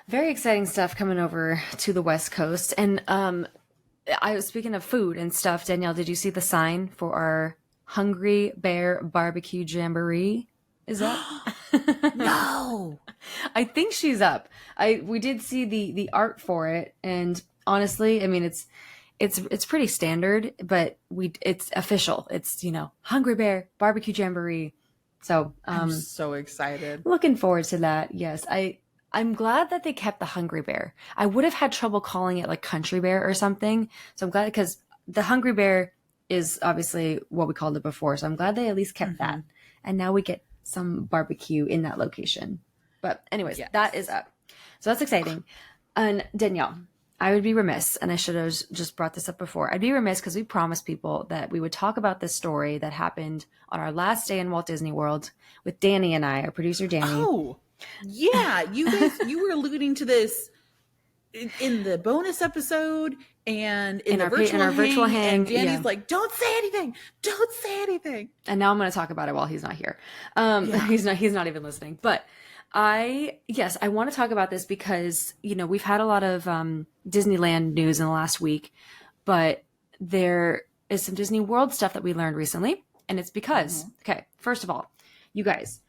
Very exciting stuff coming over to the West Coast. And I was speaking of food and stuff. Danielle, did you see the sign for our Hungry Bear Barbecue Jamboree? Is that? No. I think she's up. We did see the art for it, and honestly, I mean it's pretty standard, but it's official. It's Hungry Bear Barbecue Jamboree. So I'm so excited. Looking forward to that. Yes, I'm glad that they kept the Hungry Bear. I would have had trouble calling it like Country Bear or something. So I'm glad because the Hungry Bear is obviously what we called it before. So I'm glad they at least kept that, and now we get some barbecue in that location. But anyways, that is up. So that's exciting. And Danielle, I would be remiss, and I should have just brought this up before. I'd be remiss because we promised people that we would talk about this story that happened on our last day in Walt Disney World with Danny and I, our producer Danny. Oh, yeah. You guys, you were alluding to this in the bonus episode and in our virtual hang. And Danny's like, don't say anything. Don't say anything. And now I'm going to talk about it while he's not here. He's not even listening. But I want to talk about this because, we've had a lot of Disneyland news in the last week, but there is some Disney World stuff that we learned recently. And it's because, okay, first of all, you guys,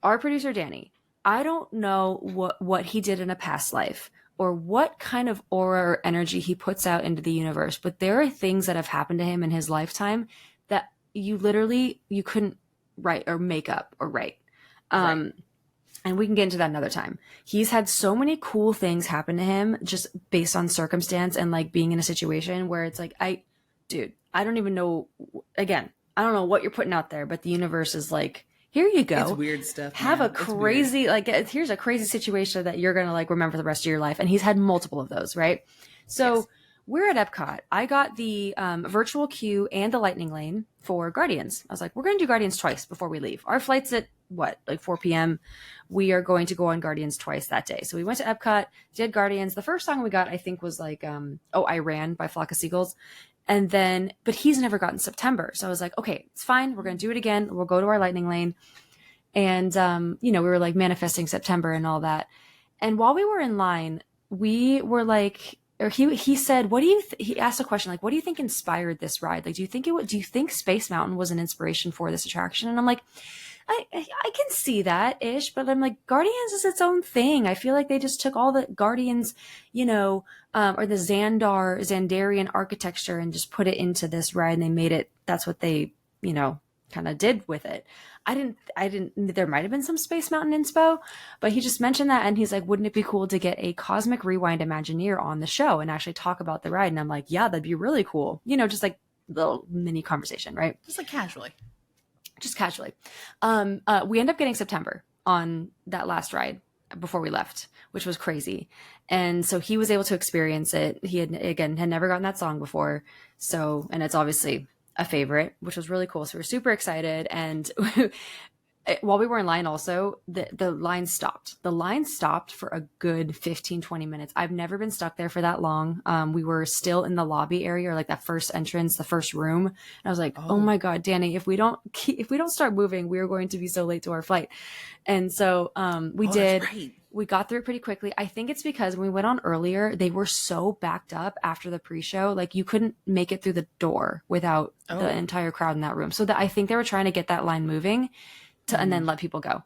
our producer, Danny, I don't know what he did in a past life or what kind of aura or energy he puts out into the universe, but there are things that have happened to him in his lifetime that you couldn't write or make up or write. Right. And we can get into that another time. He's had so many cool things happen to him just based on circumstance and like being in a situation where it's like, I don't even know, again, I don't know what you're putting out there, but the universe is like, here you go. It's weird stuff. Have a crazy, here's a crazy situation that you're going to like remember the rest of your life. And he's had multiple of those, right? So we're at Epcot. I got the virtual queue and the lightning lane for Guardians. I was like, we're going to do Guardians twice before we leave. Our flight's at 4 p.m. We are going to go on Guardians twice that day. So we went to Epcot, did Guardians. The first song we got, I think, was like, I Ran by Flock of Seagulls. And then, but he's never gotten September. So I was like, okay, it's fine. We're going to do it again. We'll go to our lightning lane. And, we were like manifesting September and all that. And while we were in line, we were like, or he said, he asked a question, like, what do you think inspired this ride? Like, do you think Space Mountain was an inspiration for this attraction? And I'm like, I can see that ish, but I'm like, Guardians is its own thing. I feel like they just took all the Guardians, or the Xandarian architecture and just put it into this ride and they made it, that's what they, kind of did with it. I didn't, there might've been some Space Mountain inspo, but he just mentioned that. And he's like, wouldn't it be cool to get a Cosmic Rewind Imagineer on the show and actually talk about the ride? And I'm like, yeah, that'd be really cool. Just like little mini conversation, right? Just like casually. We end up getting September on that last ride before we left, which was crazy. And so he was able to experience it. He had never gotten that song before. So, and it's obviously a favorite, which was really cool. So we're super excited. And while we were in line also, the line stopped. The line stopped for a good 15, 20 minutes. I've never been stuck there for that long. We were still in the lobby area, or like that first entrance, the first room. And I was like, oh my God, Danny, if we don't start moving, we are going to be so late to our flight. And so we did. That's right. we got through it pretty quickly. I think it's because when we went on earlier, they were so backed up after the pre-show. Like you couldn't make it through the door without the entire crowd in that room. So that I think they were trying to get that line moving and then let people go.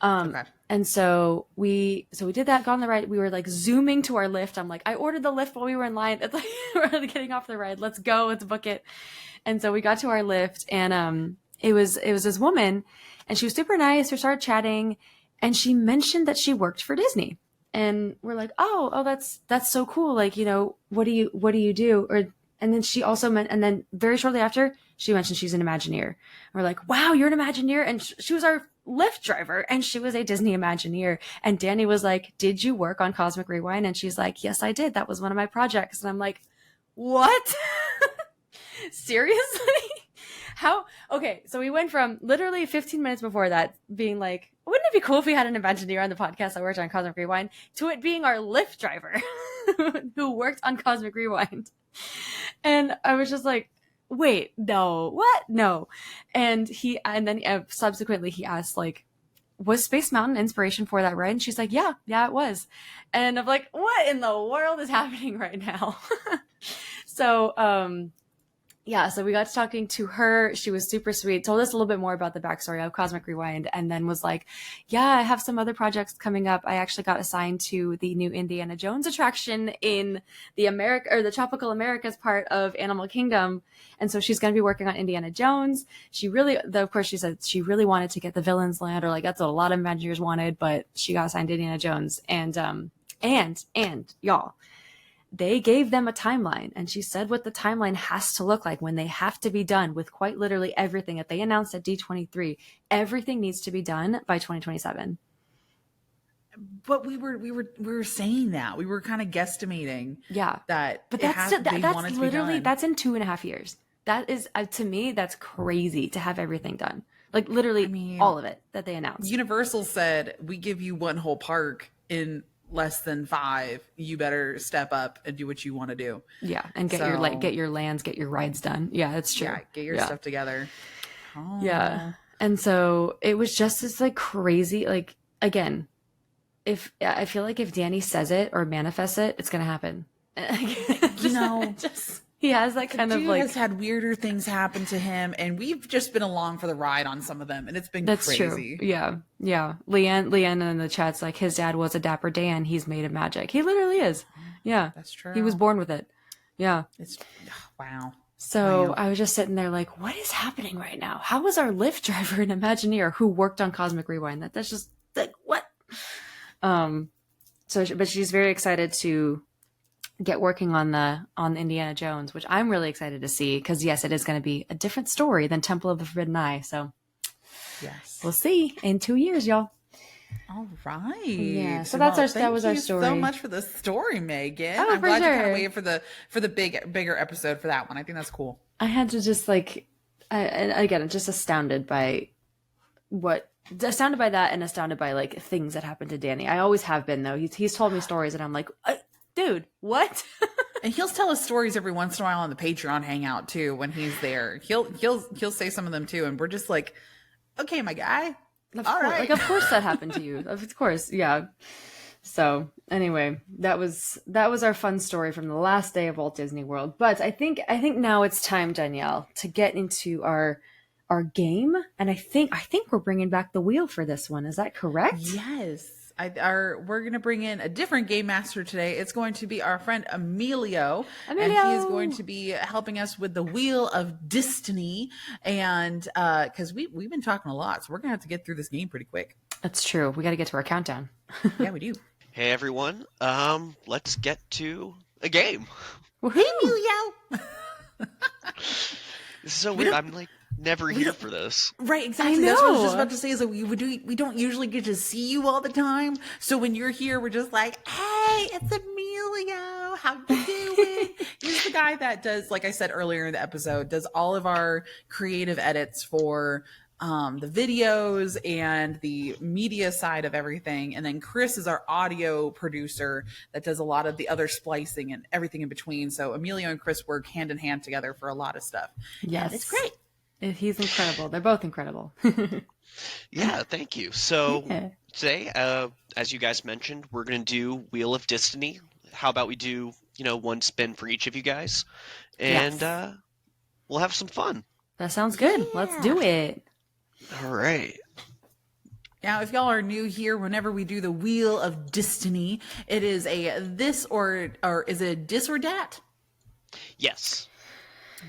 Okay. And so we did that, got on the ride. We were like zooming to our lift. I'm like, I ordered the lift while we were in line. It's like, we're getting off the ride. Let's go. Let's book it. And so we got to our lift, and it was this woman, and she was super nice. We started chatting, and she mentioned that she worked for Disney. And we're like, oh, that's so cool. Like, you know, what do you do? And then she also and then very shortly after, she mentioned she's an Imagineer. And we're like, wow, you're an Imagineer. And she was our Lyft driver, and she was a Disney Imagineer. And Danny was like, did you work on Cosmic Rewind? And she's like, yes, I did. That was one of my projects. And I'm like, what? Seriously? How? Okay, so we went from literally 15 minutes before that being like, wouldn't it be cool if we had an Imagineer on the podcast that worked on Cosmic Rewind, to it being our Lyft driver who worked on Cosmic Rewind. And I was just like, wait, no, what? No. And then subsequently he asked, like, was Space Mountain inspiration for that ride? And she's like, yeah, it was. And I'm like, what in the world is happening right now? So, so we got to talking to her. She was super sweet, told us a little bit more about the backstory of Cosmic Rewind, and then was like, yeah, I have some other projects coming up. I actually got assigned to the new Indiana Jones attraction in the Tropical Americas part of Animal Kingdom. And so she's going to be working on Indiana Jones. Of course, she said she really wanted to get the Villains Land, or like that's what a lot of Imagineers wanted, but she got assigned to Indiana Jones. And y'all, they gave them a timeline, and she said what the timeline has to look like when they have to be done with quite literally everything that they announced at D23. Everything needs to be done by 2027. But we were saying that. We were kind of guesstimating. Yeah. But that's literally, that's in 2.5 years. That is, to me, that's crazy to have everything done. Like literally all of it that they announced. Universal said, we give you one whole park in less than 5. You better step up and do what you want to do. Yeah. And get your lands, get your rides done. Yeah, that's true. Yeah. Get your stuff together. Oh. Yeah. And so it was just this like crazy, like, again, I feel like if Danny says it or manifests it, it's going to happen. He has that kind of like, has had weirder things happen to him, and we've just been along for the ride on some of them, and it's been crazy. True. Yeah. Leanne in the chat's like, his dad was a Dapper Dan. He's made of magic. He literally is. Yeah. That's true. He was born with it. Yeah. Wow. So I was just sitting there like, what is happening right now? How was our Lyft driver an Imagineer who worked on Cosmic Rewind? That's just like, what? But she's very excited to get working on Indiana Jones, which I'm really excited to see, because yes, it is going to be a different story than Temple of the Forbidden Eye. So yes, we'll see in 2 years, y'all. All right. Yeah. So that was our story. So much for the story, Megan. Oh, I'm glad sure. you kind of waited for the bigger episode for that one. I think that's cool. I had to just and again, I'm just astounded by that, and astounded by like things that happened to Danny. I always have been, though. He's told me stories, and I'm like, dude, what? And he'll tell us stories every once in a while on the Patreon hangout too. When he's there, he'll say some of them too, and we're just like, okay, my guy. All right. Like, of course that happened to you. Of course, yeah. So anyway, that was our fun story from the last day of Walt Disney World. But I think now it's time, Danielle, to get into our game, and I think we're bringing back the wheel for this one. Is that correct? Yes. We're going to bring in a different game master today. It's going to be our friend Emilio. And he is going to be helping us with the Wheel of Destiny. And because we've been talking a lot, so we're going to have to get through this game pretty quick. That's true. We got to get to our countdown. Yeah, we do. Hey, everyone. Let's get to a game. Hey, Emilio. This is so weird. I'm like never here for this. Right, exactly. That's what I was just about to say, is that we don't usually get to see you all the time. So when you're here, we're just like, hey, it's Emilio. How you doing? He's the guy that does, like I said earlier in the episode, does all of our creative edits for the videos and the media side of everything. And then Chris is our audio producer that does a lot of the other splicing and everything in between. So Emilio and Chris work hand in hand together for a lot of stuff. Yes. And it's great. He's incredible. They're both incredible. Yeah, thank you. So Yeah. today, as you guys mentioned, we're going to do Wheel of Destiny. How about we do, one spin for each of you guys, and Yes. we'll have some fun. That sounds good. Let's do it. All right. Now, if y'all are new here, whenever we do the Wheel of Destiny, it is a this or is it a dis or dat? Yes.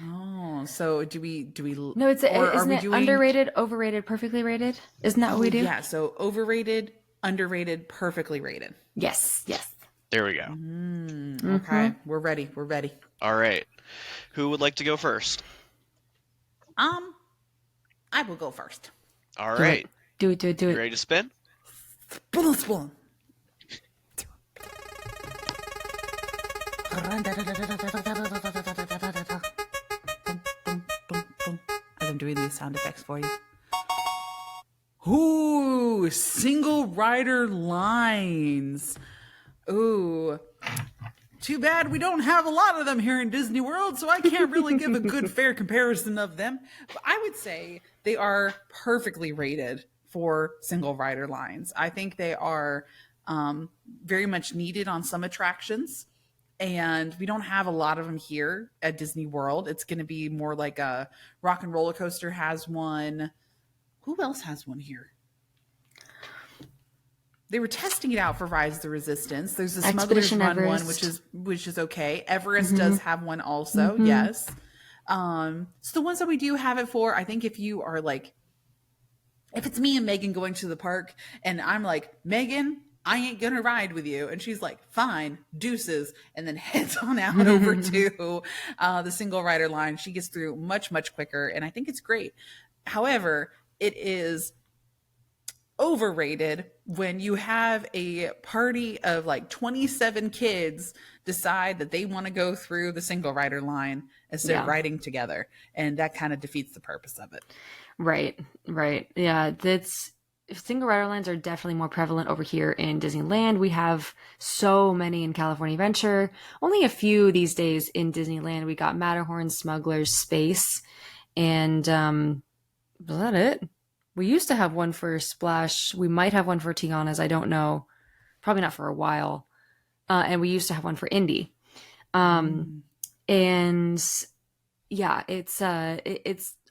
Oh, so do we? No, it's or are isn't we it doing underrated, overrated, perfectly rated? Isn't that what we do? Yeah, so overrated, underrated, perfectly rated. Yes. Yes. There we go. Okay, we're ready. We're ready. All right. Who would like to go first? I will go first. All right. Do it. You ready to spin? Spoon, spoon. As I'm doing these sound effects for you. Ooh, single rider lines. Ooh. Too bad we don't have a lot of them here in Disney World, so I can't really give a good fair comparison of them. But I would say they are perfectly rated for single rider lines. I think they are very much needed on some attractions, and we don't have a lot of them here at Disney World. It's going to be more like a Rock and Roller Coaster has one. Who else has one here? They were testing it out for Rise of the Resistance. There's the Smuggler's Expedition Run Everest. one, which is okay. Everest does have one also, yes. So the ones that we do have it for, I think if you are like, if it's me and Megan going to the park and I'm like, Megan, I ain't gonna ride with you, and she's like, fine, deuces, and then heads on out over to the single rider line. She gets through much, much quicker, and I think it's great. However, it is overrated when you have a party of like 27 kids decide that they want to go through the single rider line instead of riding together, and that kind of defeats the purpose of it. Right. Yeah, single rider lines are definitely more prevalent over here in Disneyland. We have so many in California Adventure. Only a few these days in Disneyland. We got Matterhorn, Smuggler's, Space, and was that it? We used to have one for Splash. We might have one for Tiana's. I don't know. Probably not for a while. And we used to have one for Indy. And yeah, it's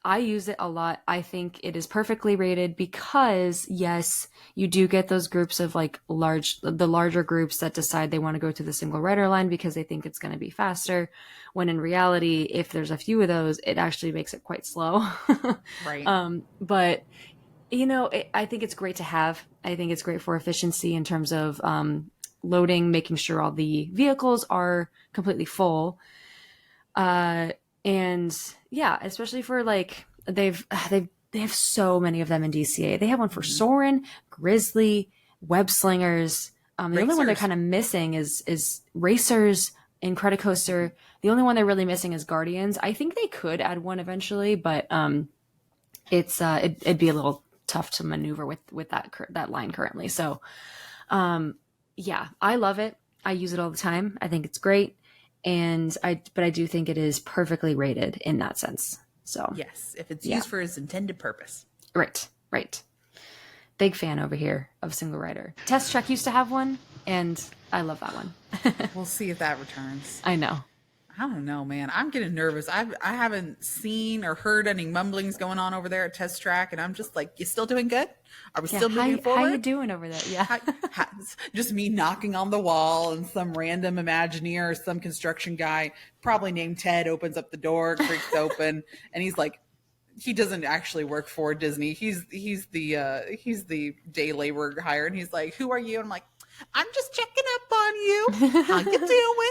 I use it a lot. I think it is perfectly rated because yes, you do get those groups of like the larger groups that decide they want to go to the single rider line because they think it's going to be faster. When in reality, if there's a few of those, it actually makes it quite slow. Right. But I think it's great to have. I think it's great for efficiency in terms of loading, making sure all the vehicles are completely full. And yeah, especially for like they have so many of them in DCA. They have one for Soarin', Grizzly, Web Slingers. The only one they're kind of missing is Racers, Incredicoaster. The only one they're really missing is Guardians. I think they could add one eventually, but it'd be a little tough to maneuver with that line currently. So yeah, I love it. I use it all the time. I think it's great. But I do think it is perfectly rated in that sense. So yes, if it's used for its intended purpose. Right. Big fan over here of single rider. Test Track used to have one, and I love that one. We'll see if that returns. I know. I don't know, man. I'm getting nervous. I haven't seen or heard any mumblings going on over there at Test Track, and I'm just like, you still doing good? Are we still moving forward? How you doing over there? Yeah. Just me knocking on the wall, and some random Imagineer or some construction guy, probably named Ted, opens up the door, creaks open, and he's like, he doesn't actually work for Disney. He's the day labor hire, and he's like, who are you? And I'm like, I'm just checking up on you. How you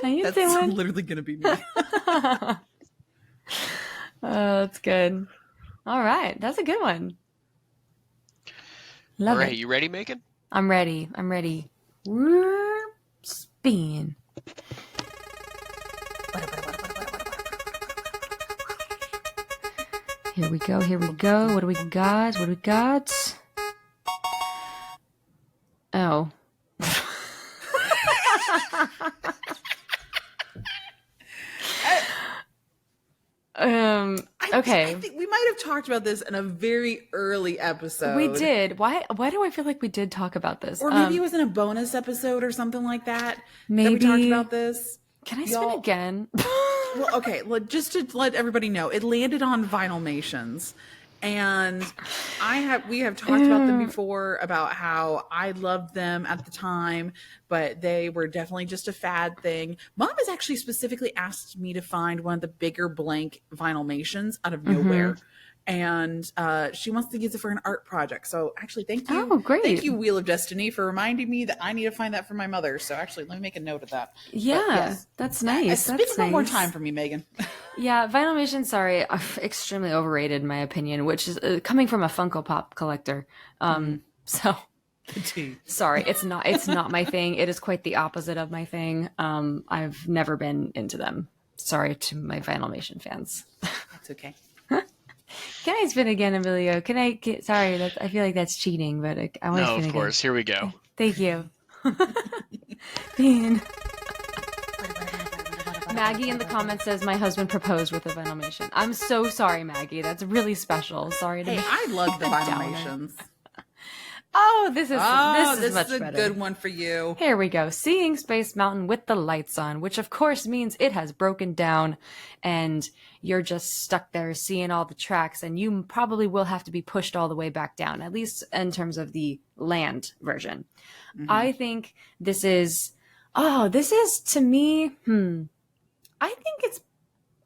doing? That's literally going to be me. That's good. All right. That's a good one. Love All right, it. you ready, Megan? I'm ready. Spin. Here we go. What do we got? Oh. I Okay. think we might might have talked about this in a very early episode. We did. Why do I feel like we did talk about this? Or maybe it was in a bonus episode or something like that. Maybe that we talked about this. Can I spin again? Well, okay. Just to let everybody know, it landed on Vinylmations. And we have talked about them before, about how I loved them at the time, but they were definitely just a fad thing. Mom has actually specifically asked me to find one of the bigger blank Vinylmations out of nowhere. And she wants to use it for an art project. So actually, thank you. Oh, great. Thank you, Wheel of Destiny, for reminding me that I need to find that for my mother. So actually, let me make a note of that. Yeah, yes, that's nice. Spend one more time for me, Megan. Yeah, Vinylmation, sorry, extremely overrated in my opinion, which is coming from a Funko Pop collector. So sorry, it's not my thing. It is quite the opposite of my thing. I've never been into them. Sorry to my Vinylmation fans. That's okay. Can I spin again, Emilio? Can I get, sorry, I feel like that's cheating, but I want to spin again. No, of course. Here we go. Thank you. Bean. Maggie in the comments says my husband proposed with a Vinylmation. I'm so sorry, Maggie. That's really special. Sorry to Hey, I love the Vinylmations. Oh, this is much a better. good one for you. Here we go. Seeing Space Mountain with the lights on, which of course means it has broken down and you're just stuck there seeing all the tracks, and you probably will have to be pushed all the way back down, at least in terms of the land version. I think this is to me, I think it's,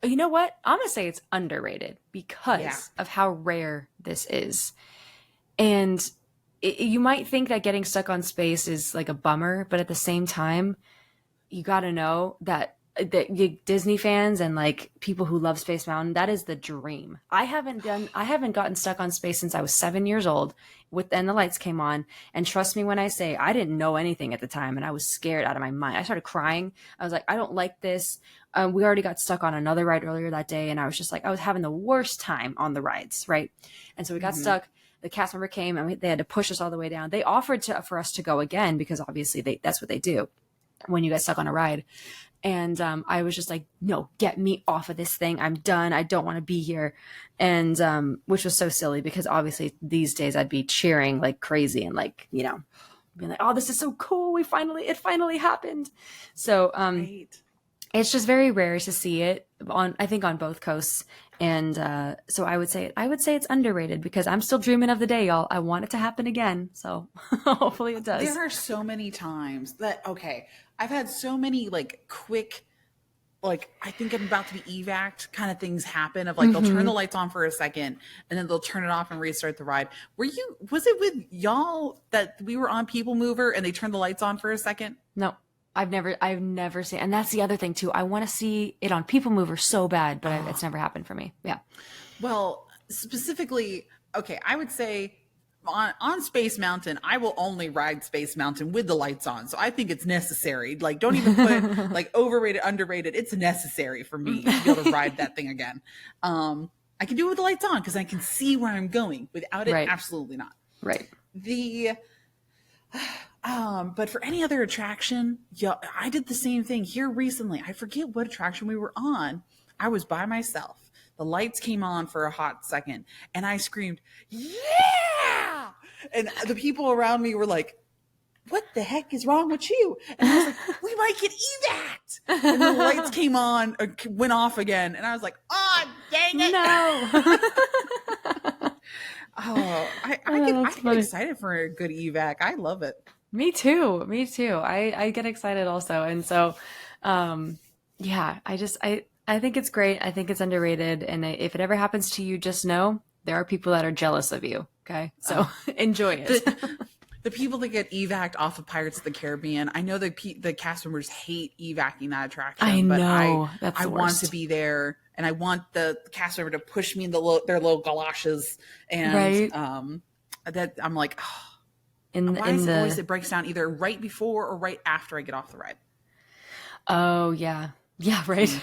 you know what? I'm going to say it's underrated because of how rare this is. And you might think that getting stuck on space is like a bummer, but at the same time, you got to know that Disney fans and like people who love Space Mountain, that is the dream. I haven't gotten stuck on space since I was 7 years old and the lights came on. And trust me when I say I didn't know anything at the time and I was scared out of my mind. I started crying. I was like, I don't like this. We already got stuck on another ride earlier that day. And I was just like, I was having the worst time on the rides. Right. And so we got stuck. The cast member came and they had to push us all the way down. They offered for us to go again because obviously that's what they do when you get stuck on a ride. And I was just like, no, get me off of this thing. I'm done. I don't want to be here. And which was so silly because obviously these days I'd be cheering like crazy and like, you know, being like, oh, this is so cool. It finally happened. So it's just very rare to see it I think on both coasts. And so I would say it's underrated because I'm still dreaming of the day, y'all. I want it to happen again. So hopefully it does. There are so many times that, I've had so many like quick, like I think I'm about to be evac'd kind of things happen of like, they'll turn the lights on for a second and then they'll turn it off and restart the ride. Was it with y'all that we were on People Mover and they turned the lights on for a second? No. I've never seen, and that's the other thing too. I want to see it on People Mover so bad, but it's never happened for me. Yeah. Well, specifically, I would say on Space Mountain, I will only ride Space Mountain with the lights on. So I think it's necessary. Like, don't even put like overrated, underrated. It's necessary for me to be able to ride that thing again. I can do it with the lights on because I can see where I'm going. Without it, absolutely not. Right. But for any other attraction, I did the same thing here recently. I forget what attraction we were on. I was by myself. The lights came on for a hot second and I screamed, yeah! And the people around me were like, what the heck is wrong with you? And I was like, we might get evac'd. And the lights came on, went off again. And I was like, oh, dang it. No. I get excited for a good evac. I love it. Me too. I get excited also. And so, I think it's great. I think it's underrated. And if it ever happens to you, just know there are people that are jealous of you. Okay. So enjoy it. The people that get evac'd off of Pirates of the Caribbean, I know the cast members hate evac'ing that attraction. I know. But I want to be there and I want the cast member to push me in their little galoshes. And that I'm like, why is it always it breaks down either right before or right after I get off the ride? Oh, yeah. Yeah, right.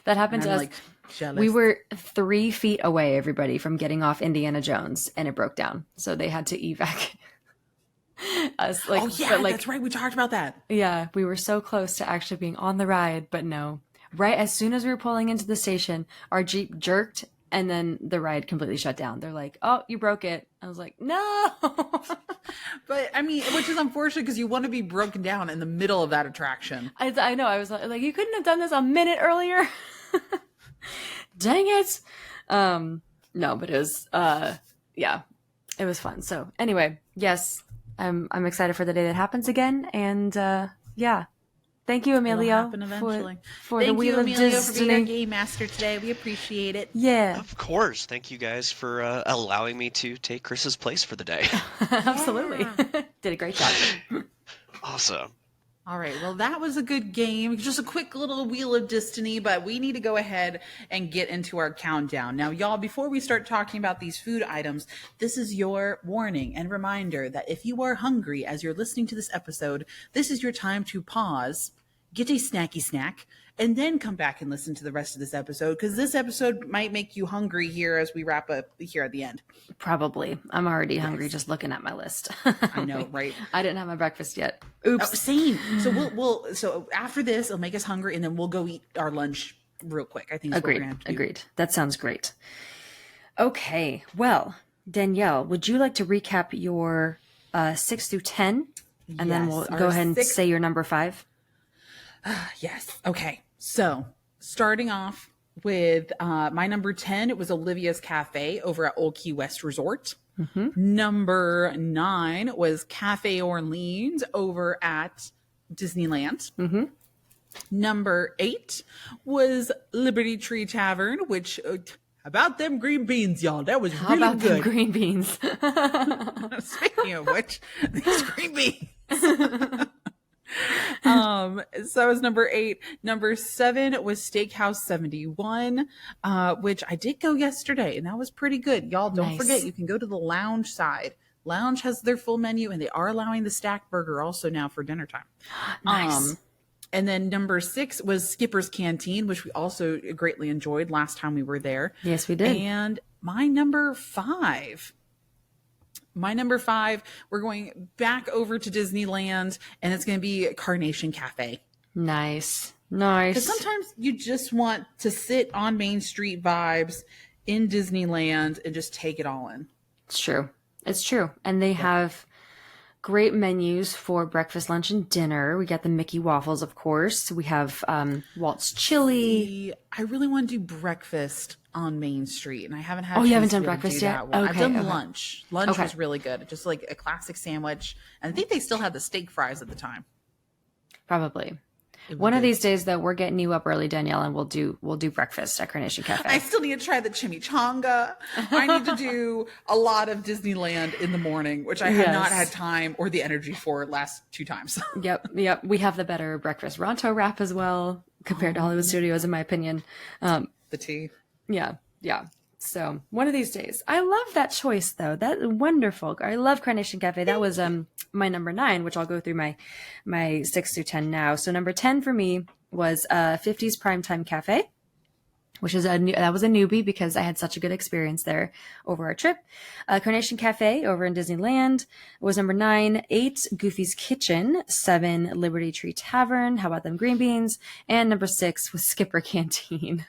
That happened to us. Like, jealous. We were 3 feet away, everybody, from getting off Indiana Jones, and it broke down. So they had to evac us. That's right. We talked about that. Yeah, we were so close to actually being on the ride, but no. Right as soon as we were pulling into the station, our Jeep jerked And then the ride completely shut down. They're like, "Oh, you broke it." I was like, "No." But I mean, which is unfortunate because you want to be broken down in the middle of that attraction. I know. I was like, "You couldn't have done this a minute earlier." Dang it. No, but it was, yeah, it was fun. So anyway, yes, I'm excited for the day that happens again. And, yeah. Thank you, Emilio, happen eventually. for Thank the you, Wheel of Emilio, for being our Destiny. game master today. We appreciate it. Yeah, Of course. Thank you guys for allowing me to take Chris's place for the day. absolutely. Did a great job. Awesome. All right. Well, that was a good game. Just a quick little Wheel of Destiny, but we need to go ahead and get into our countdown. Now, y'all, before we start talking about these food items, this is your warning and reminder that if you are hungry as you're listening to this episode, this is your time to pause, get a snacky snack, and then come back and listen to the rest of this episode, because this episode might make you hungry here as we wrap up here at the end. Probably. I'm already hungry just looking at my list. I know, right? I didn't have my breakfast yet. Oh, Oops. same. So so after this, it'll make us hungry, and then we'll go eat our lunch real quick. I think that's what we're Agreed. gonna have to do. Agreed. That sounds great. Okay. Well, Danielle, would you like to recap your 6 through 10? And then Yes, we'll our go ahead and 6 say your number 5. Yes. Okay. So starting off with my number 10, it was Olivia's Cafe over at Old Key West Resort. Mm-hmm. Number 9 was Cafe Orleans over at Disneyland. Mm-hmm. Number 8 was Liberty Tree Tavern, which about them green beans, y'all. That was How really about them good. green beans? Speaking of which, these green beans. So that was number 8. Number 7 was Steakhouse 71, which I did go yesterday, and that was pretty good. Y'all don't Nice. forget, you can go to the lounge side. Lounge has their full menu, and they are allowing the stack burger also now for dinner time. Nice. And then number 6 was Skipper's Canteen, which we also greatly enjoyed last time we were there. Yes, we did. And my number 5, we're going back over to Disneyland, and it's going to be Carnation Cafe. Nice. Because Nice. sometimes you just want to sit on Main Street vibes in Disneyland and just take it all in. It's true. It's true. And they have great menus for breakfast, lunch, and dinner. We got the Mickey waffles, of course. We have Walt's chili. I really want to do breakfast on Main Street, and I haven't had. Oh, a you haven't chance to done really breakfast do yet? that one. I've Okay, done okay. lunch. Lunch Okay. was really good, just like a classic sandwich. And I think they still had the steak fries at the time. Probably. It was One of good. these days, though, we're getting you up early, Danielle, and we'll do breakfast at Carnation Cafe. I still need to try the chimichanga. I need to do a lot of Disneyland in the morning, which I have not Yes. had time or the energy for last 2 times. Yep. We have the better breakfast Ronto wrap as well compared to Hollywood Studios, in my opinion. The tea. Yeah. So one of these days. I love that choice, though. That's wonderful. I love Carnation Cafe. That was my number 9, which I'll go through my 6 through 10 now. So number 10 for me was 50s Primetime Cafe, which is that was a newbie because I had such a good experience there over our trip. Carnation Cafe over in Disneyland was number 9. 8, Goofy's Kitchen. 7, Liberty Tree Tavern. How about them green beans? And number 6 was Skipper Canteen.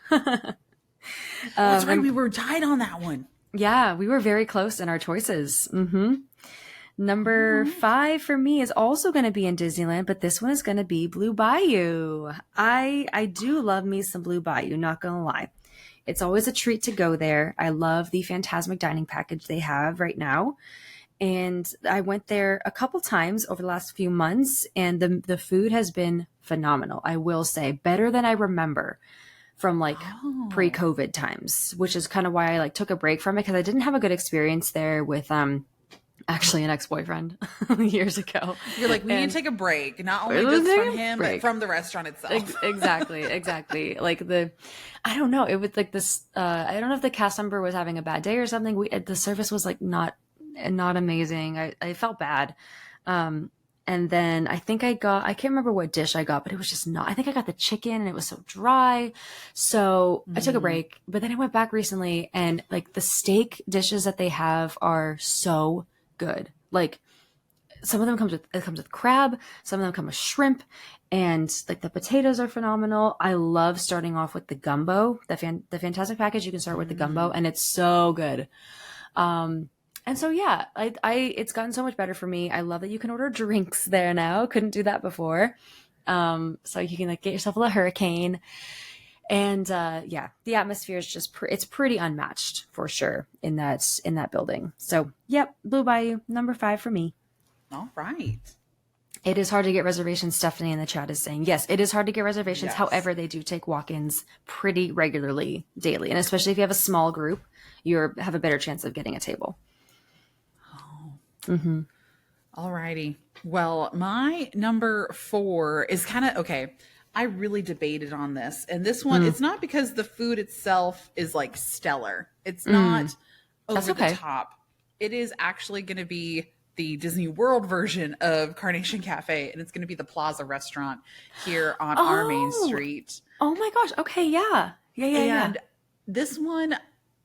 That's right. We were tied on that one. Yeah, we were very close in our choices. Number 5 for me is also going to be in Disneyland, but this one is going to be Blue Bayou. I do love me some Blue Bayou, not going to lie. It's always a treat to go there. I love the Fantasmic dining package they have right now. And I went there a couple times over the last few months, and the food has been phenomenal. I will say, better than I remember from like pre-COVID times, which is kind of why I like took a break from it, because I didn't have a good experience there with actually an ex-boyfriend years ago. You're like, we need to take a break, not only We're just taking from a him, break. but from the restaurant itself. Exactly. Like I don't know. It was like this. I don't know if the cast member was having a bad day or something. The service was like not amazing. I felt bad. And then I think I can't remember what dish I got, but it was just not, I think I got the chicken and it was so dry. So I took a break, but then I went back recently and like the steak dishes that they have are so good. Like some of them comes with crab, some of them come with shrimp, and like the potatoes are phenomenal. I love starting off with the gumbo, the fantastic package. You can start with the gumbo, and it's so good. And so yeah, it's gotten so much better for me. I love that you can order drinks there now. Couldn't do that before. So you can like get yourself a little hurricane. And yeah, the atmosphere is just it's pretty unmatched for sure in that building. So yep, Blue Bayou, number 5 for me. All right. It is hard to get reservations. Stephanie in the chat is saying, yes, it is hard to get reservations. Yes. However, they do take walk-ins pretty regularly daily. And especially if you have a small group, you have a better chance of getting a table. Oh. Mm-hmm. All righty. Well, my number 4 is kind of, okay, I really debated on this. And this one, it's not because the food itself is like stellar. It's not over the top. It is actually going to be the Disney World version of Carnation Cafe, and it's going to be the Plaza restaurant here on our main street. Oh my gosh. Okay. Yeah. And this one,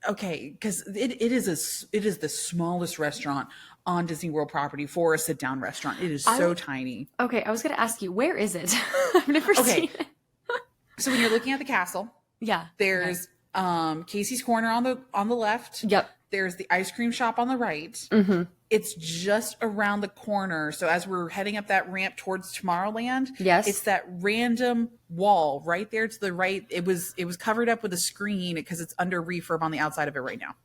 okay, because it is the smallest restaurant on Disney World property for a sit down restaurant. It is so tiny. Okay. I was going to ask you, where is it? I've never seen it. So when you're looking at the castle, there's Casey's Corner on the left. Yep. There's the ice cream shop on the right. Mm-hmm. It's just around the corner. So as we're heading up that ramp towards Tomorrowland, it's that random wall right there to the right. It was covered up with a screen because it's under refurb on the outside of it right now.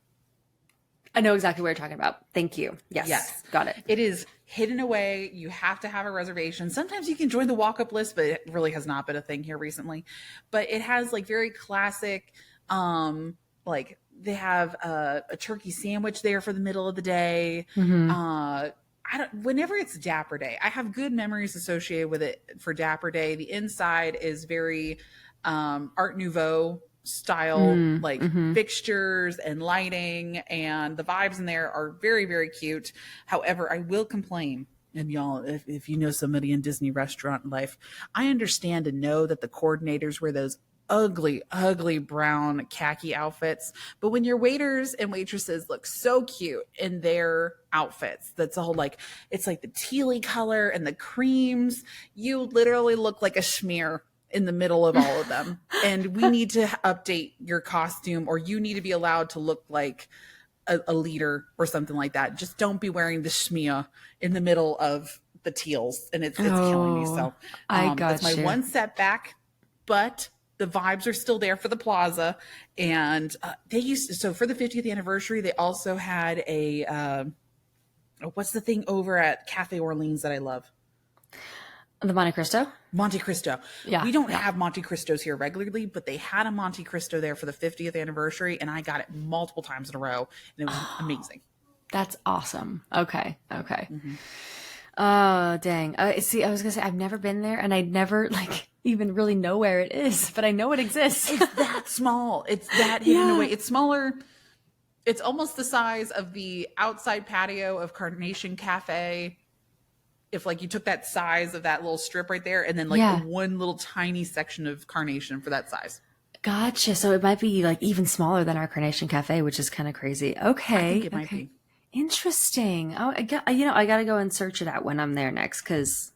I know exactly what you're talking about. Thank you. Yes. Got it. It is hidden away. You have to have a reservation. Sometimes you can join the walk-up list, but it really has not been a thing here recently. But it has like very classic, like they have a turkey sandwich there for the middle of the day. Mm-hmm. Whenever it's Dapper Day, I have good memories associated with it for Dapper Day. The inside is very Art Nouveau style, fixtures and lighting, and the vibes in there are very, very cute. However, I will complain, and y'all, if you know somebody in Disney restaurant life, I understand and know that the coordinators wear those ugly brown khaki outfits, but when your waiters and waitresses look so cute in their outfits, that's a whole it's like the tealy color and the creams, you literally look like a schmear in the middle of all of them. And we need to update your costume, or you need to be allowed to look like a leader or something like that. Just don't be wearing the schmear in the middle of the teals, and it's killing me. So that's my one setback, but the vibes are still there for the Plaza. And so for the 50th anniversary, they also had a, what's the thing over at Cafe Orleans that I love? The Monte Cristo? Monte Cristo. Yeah. We don't have Monte Cristos here regularly, but they had a Monte Cristo there for the 50th anniversary, and I got it multiple times in a row, and it was amazing. That's awesome. Okay. Mm-hmm. Oh, dang. See, I was going to say, I've never been there, and I never even really know where it is, but I know it exists. It's that small. It's that hidden away. It's smaller. It's almost the size of the outside patio of Carnation Cafe. If you took that size of that little strip right there, and then one little tiny section of Carnation for that size. Gotcha. So it might be even smaller than our Carnation Cafe, which is kind of crazy. Okay. I think it might be. Interesting. Oh, I got to go and search it out when I'm there next. Cause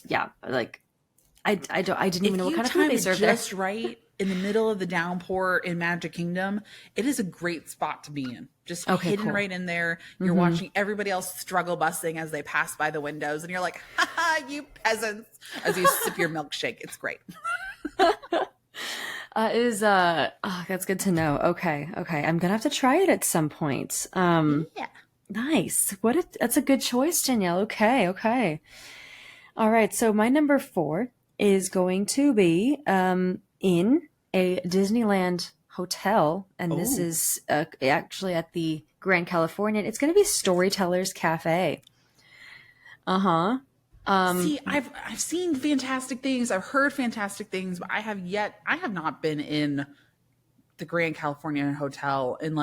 I didn't even know what kind of food they served just there. Right in the middle of the downpour in Magic Kingdom, it is a great spot to be in. Just hidden right in there. You're watching everybody else struggle busing as they pass by the windows, and you're like, "Ha ha, you peasants!" As you sip your milkshake. It's great. That's good to know. Okay. I'm gonna have to try it at some point. Yeah. Nice. That's a good choice, Danielle. Okay. All right. So my number 4 is going to be in a Disneyland hotel, and this is actually at the Grand Californian. It's going to be Storytellers Cafe. See, I've seen fantastic things. I've heard fantastic things, but I have not been in the Grand Californian Hotel in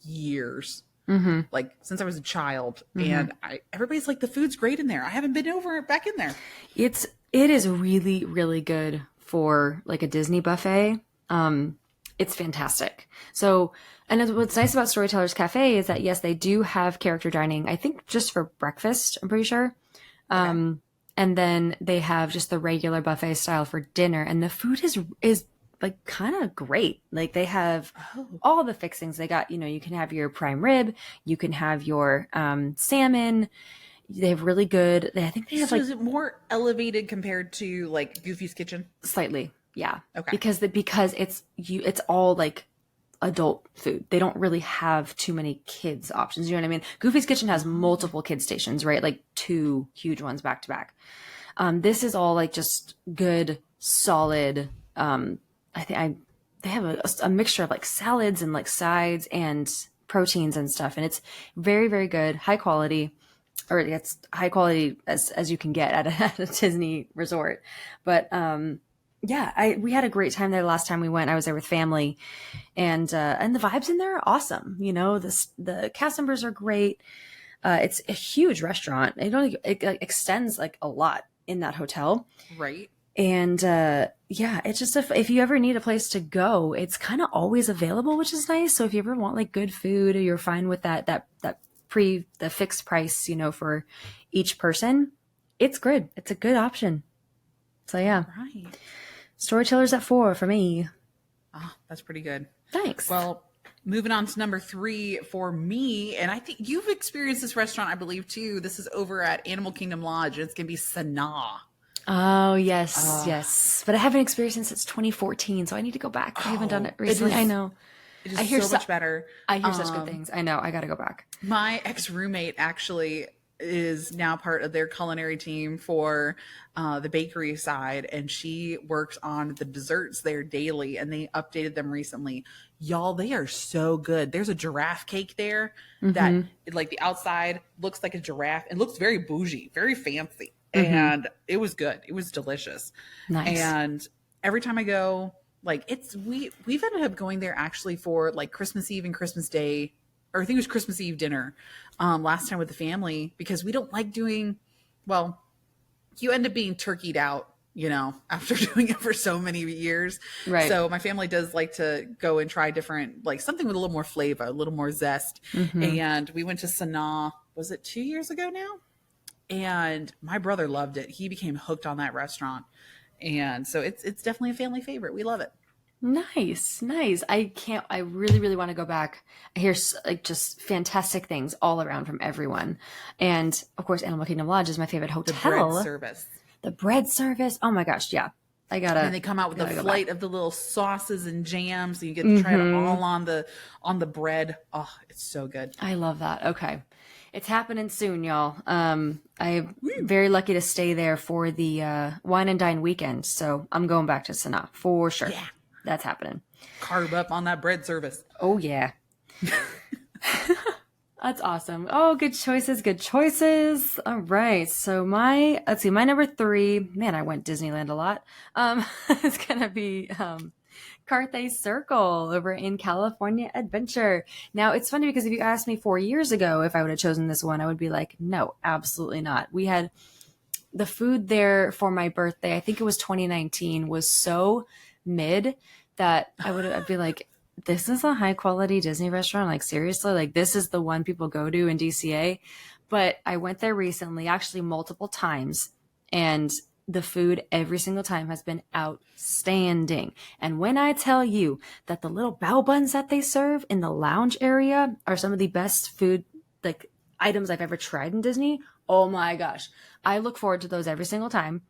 years. Mm-hmm. Since I was a child, and everybody's the food's great in there. I haven't been back in there. It is really, really good for a Disney buffet. It's fantastic. So, and what's nice about Storytellers Cafe is that yes, they do have character dining. I think just for breakfast, I'm pretty sure. And then they have just the regular buffet style for dinner, and the food is like kind of great. Like they have all the fixings. They got, you can have your prime rib, you can have your salmon. They have really good. I think they have So is it more elevated compared to like Goofy's Kitchen? slightly, yeah. Okay. Because it's all like adult food. They don't really have too many kids options. You know what I mean? Goofy's Kitchen has multiple kids stations, right? Like 2 huge ones back to back. This is all like just good, solid. They have a mixture of like salads and like sides and proteins and stuff. And it's very, very good, high quality, or it's high quality as you can get at a Disney resort. But, we had a great time there last time we went. I was there with family, and the vibes in there are awesome. The cast members are great. It's a huge restaurant. It extends like a lot in that hotel. Right. And it's just if you ever need a place to go, it's kind of always available, which is nice. So if you ever want like good food, or you're fine with the fixed price, for each person, it's good. It's a good option. So yeah. Right. Storytellers at 4 for me. Oh, that's pretty good. Thanks. Well, moving on to number 3 for me, and I think you've experienced this restaurant, I believe, too. This is over at Animal Kingdom Lodge. It's going to be Sanaa. Oh, yes. But I haven't experienced it since 2014, so I need to go back. I haven't done it recently. I know. It is so much better. I hear such good things. I know. I got to go back. My ex-roommate actually is now part of their culinary team for the bakery side, and she works on the desserts there daily, and they updated them recently. Y'all, they are so good. There's a giraffe cake there that like the outside looks like a giraffe and looks very bougie, very fancy. And it was good. It was delicious. Nice. And every time I go, like we've ended up going there actually for like Christmas Eve and Christmas Day, or I think it was Christmas Eve dinner last time with the family, because we don't like doing, well, you end up being turkeyed out, after doing it for so many years. Right. So my family does like to go and try different, like something with a little more flavor, a little more zest. And we went to Sanaa, was it 2 years ago now? And my brother loved it. He became hooked on that restaurant. And so it's definitely a family favorite. We love it. Nice. I really, really want to go back. I hear like just fantastic things all around from everyone. And of course, Animal Kingdom Lodge is my favorite hotel. The bread service. Oh my gosh. Yeah. And they come out with a flight of the little sauces and jams. So you get to try it all on the bread. Oh, it's so good. I love that. Okay. It's happening soon, y'all. I'm very lucky to stay there for the wine and dine weekend. So I'm going back to Sanaa for sure. Yeah. That's happening. Carb up on that bread service. Oh, yeah. That's awesome. Oh, good choices. All right. So my number 3, man, I went Disneyland a lot. It's going to be Carthay Circle over in California Adventure. Now, it's funny because if you asked me 4 years ago if I would have chosen this one, I would be like, no, absolutely not. We had the food there for my birthday. I think it was 2019, was so mid that I'd be like, this is a high quality Disney restaurant. Like seriously, like this is the one people go to in DCA. But I went there recently, actually multiple times, and the food every single time has been outstanding. And when I tell you that the little bao buns that they serve in the lounge area are some of the best food like items I've ever tried in Disney, oh my gosh, I look forward to those every single time.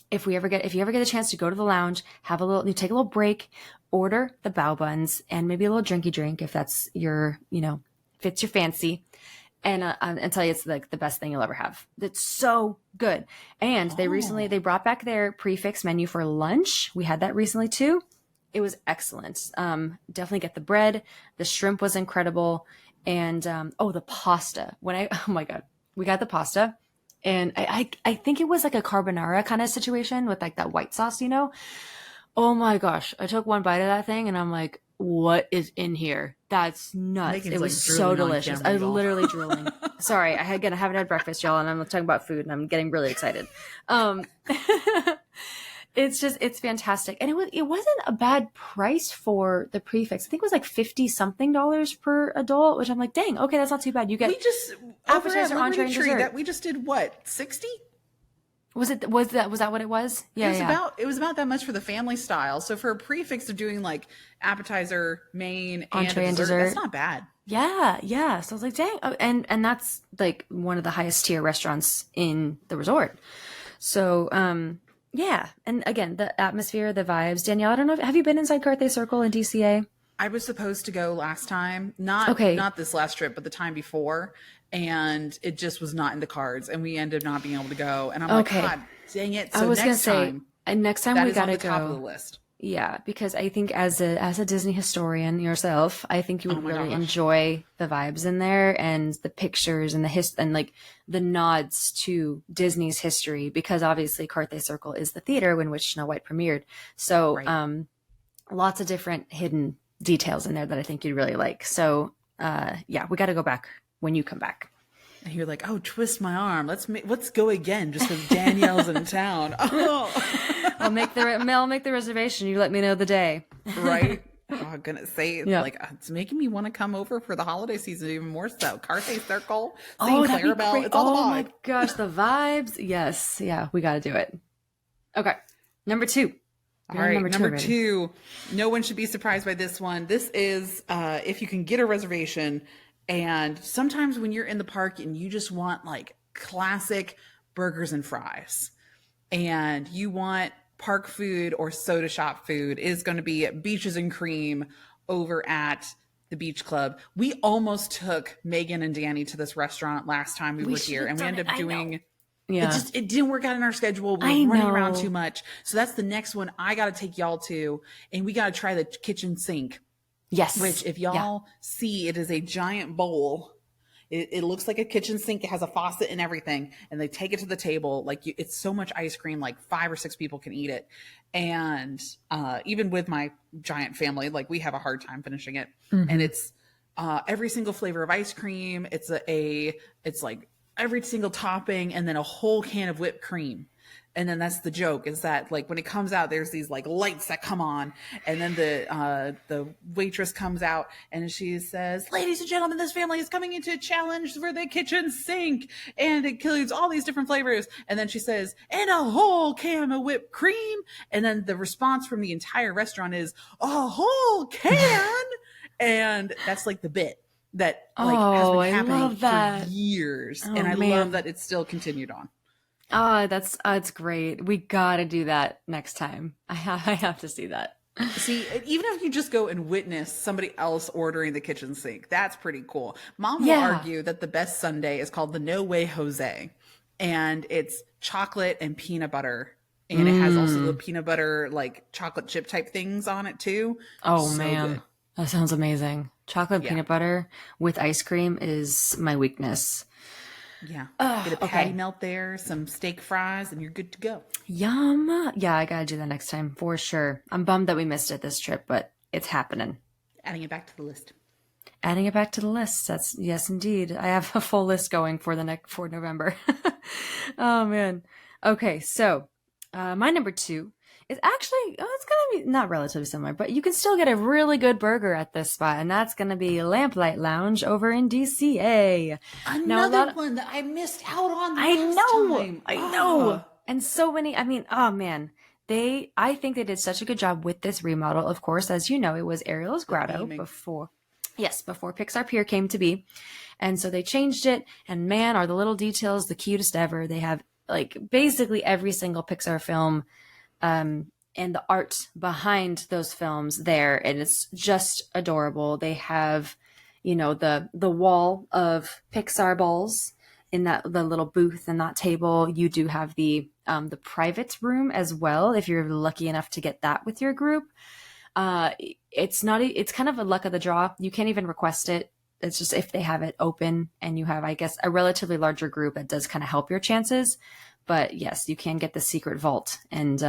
If you ever get a chance to go to the lounge, you take a little break, order the bao buns and maybe a little drinky drink if that's your, fits your fancy. And tell you it's like the best thing you'll ever have. It's so good. And they brought back their prefix menu for lunch. We had that recently too. It was excellent. Definitely get the bread. The shrimp was incredible. And the pasta. Oh my God, we got the pasta. And I think it was like a carbonara kind of situation with like that white sauce, Oh my gosh. I took one bite of that thing and I'm like, what is in here? That's nuts. Megan's it was so delicious. I was literally drooling. Sorry, I haven't had breakfast, y'all, and I'm talking about food and I'm getting really excited. it's fantastic. And it wasn't a bad price for the prefix. I think it was like 50 something dollars per adult, which I'm like, dang, okay, that's not too bad. You get We just appetizer, over at entree, and Liberty Tree dessert. that we just did what, 60? Was that what it was? Yeah, It was about that much for the family style. So for a prefix, they're doing like appetizer, main, Entree and dessert. dessert. That's not bad. Yeah. So I was like, dang. Oh, and that's like one of the highest tier restaurants in the resort. So, yeah. And again, the atmosphere, the vibes. Danielle, I don't know, have you been inside Carthay Circle in DCA? I was supposed to go last time, not this last trip, but the time before, and it just was not in the cards, and we ended up not being able to go. And I'm like, God, dang it! So I was next gonna say, time, and next time that we is on gotta the top go. of the list. Yeah, because I think as a Disney historian yourself, I think you would really gosh. enjoy the vibes in there and the pictures and and like the nods to Disney's history, because obviously Carthay Circle is the theater in which Snow White premiered. So, Right. lots of different hidden details in there that I think you'd really like. So, yeah, we got to go back when you come back. And you're like, oh, twist my arm. Let's go again, just because Danielle's in town. Oh, I'll make the reservation. You let me know the day. right. Oh, I'm gonna say, Yeah. like, it's making me want to come over for the holiday season even more so. Carthay Circle, Oh, St. that'd be Clarabelle, great. it's all Oh the my vibe. gosh, the vibes. Yes. Yeah, we got to do it. Okay. Number 2. All right, number already. 2. No one should be surprised by this one. This is if you can get a reservation. And sometimes when you're in the park and you just want like classic burgers and fries, and you want park food or soda shop food, is going to be at Beaches and Cream over at the Beach Club. We almost took Megan and Danny to this restaurant last time we were here, should've and we done ended it. up I know. doing. Yeah. It didn't work out in our schedule. We I were running around know. too much. So that's the next one I got to take y'all to, and we got to try the kitchen sink. Yes. Which, if y'all see, it is a giant bowl. It looks like a kitchen sink. It has a faucet and everything. And they take it to the table. It's so much ice cream, like 5 or 6 people can eat it. And even with my giant family, like, we have a hard time finishing it. Mm-hmm. And it's every single flavor of ice cream. It's like every single topping, and then a whole can of whipped cream. And then that's the joke, is that like when it comes out, there's these like lights that come on, and then the waitress comes out and she says, "Ladies and gentlemen, this family is coming into a challenge for the kitchen sink, and it includes all these different flavors." And then she says, "And a whole can of whipped cream." And then the response from the entire restaurant is, "A whole can." And that's like the bit that like has been I happening love that. for years, Oh, and I man. love that it's still continued on. Oh, that's great. We got to do that next time. I have to see that. See, even if you just go and witness somebody else ordering the kitchen sink, that's pretty cool. Mom will Yeah. argue that the best sundae is called the No Way Jose, and it's chocolate and peanut butter, and it has also the peanut butter like chocolate chip type things on it too. Oh So man, good. that sounds amazing. Chocolate Yeah. peanut butter with ice cream is my weakness. Yeah, Ugh, get a patty okay. melt there, some steak fries, and you're good to go. Yum. Yeah, I gotta do that next time for sure. I'm bummed that we missed it this trip, but it's happening. Adding it back to the list. Adding it back to the list. That's yes, indeed. I have a full list going for for November. Oh man. Okay, so my number 2 is actually it's gonna be not relatively similar, but you can still get a really good burger at this spot, and that's gonna be Lamplight Lounge over in DCA. Another one that I missed out on. I last know, time. I know, Ah. and so many. I mean, oh man. I think they did such a good job with this remodel. Of course, as you know, it was Ariel's Grotto theming. before Pixar Pier came to be. And so they changed it, and man, are the little details the cutest ever. They have like basically every single Pixar film, and the art behind those films there, and it's just adorable. They have, the wall of Pixar balls in the little booth and that table. You do have the private room as well, if you're lucky enough to get that with your group. It's kind of a luck of the draw. You can't even request it. It's just if they have it open and you have, I guess, a relatively larger group, that does kind of help your chances. But yes, you can get the secret vault and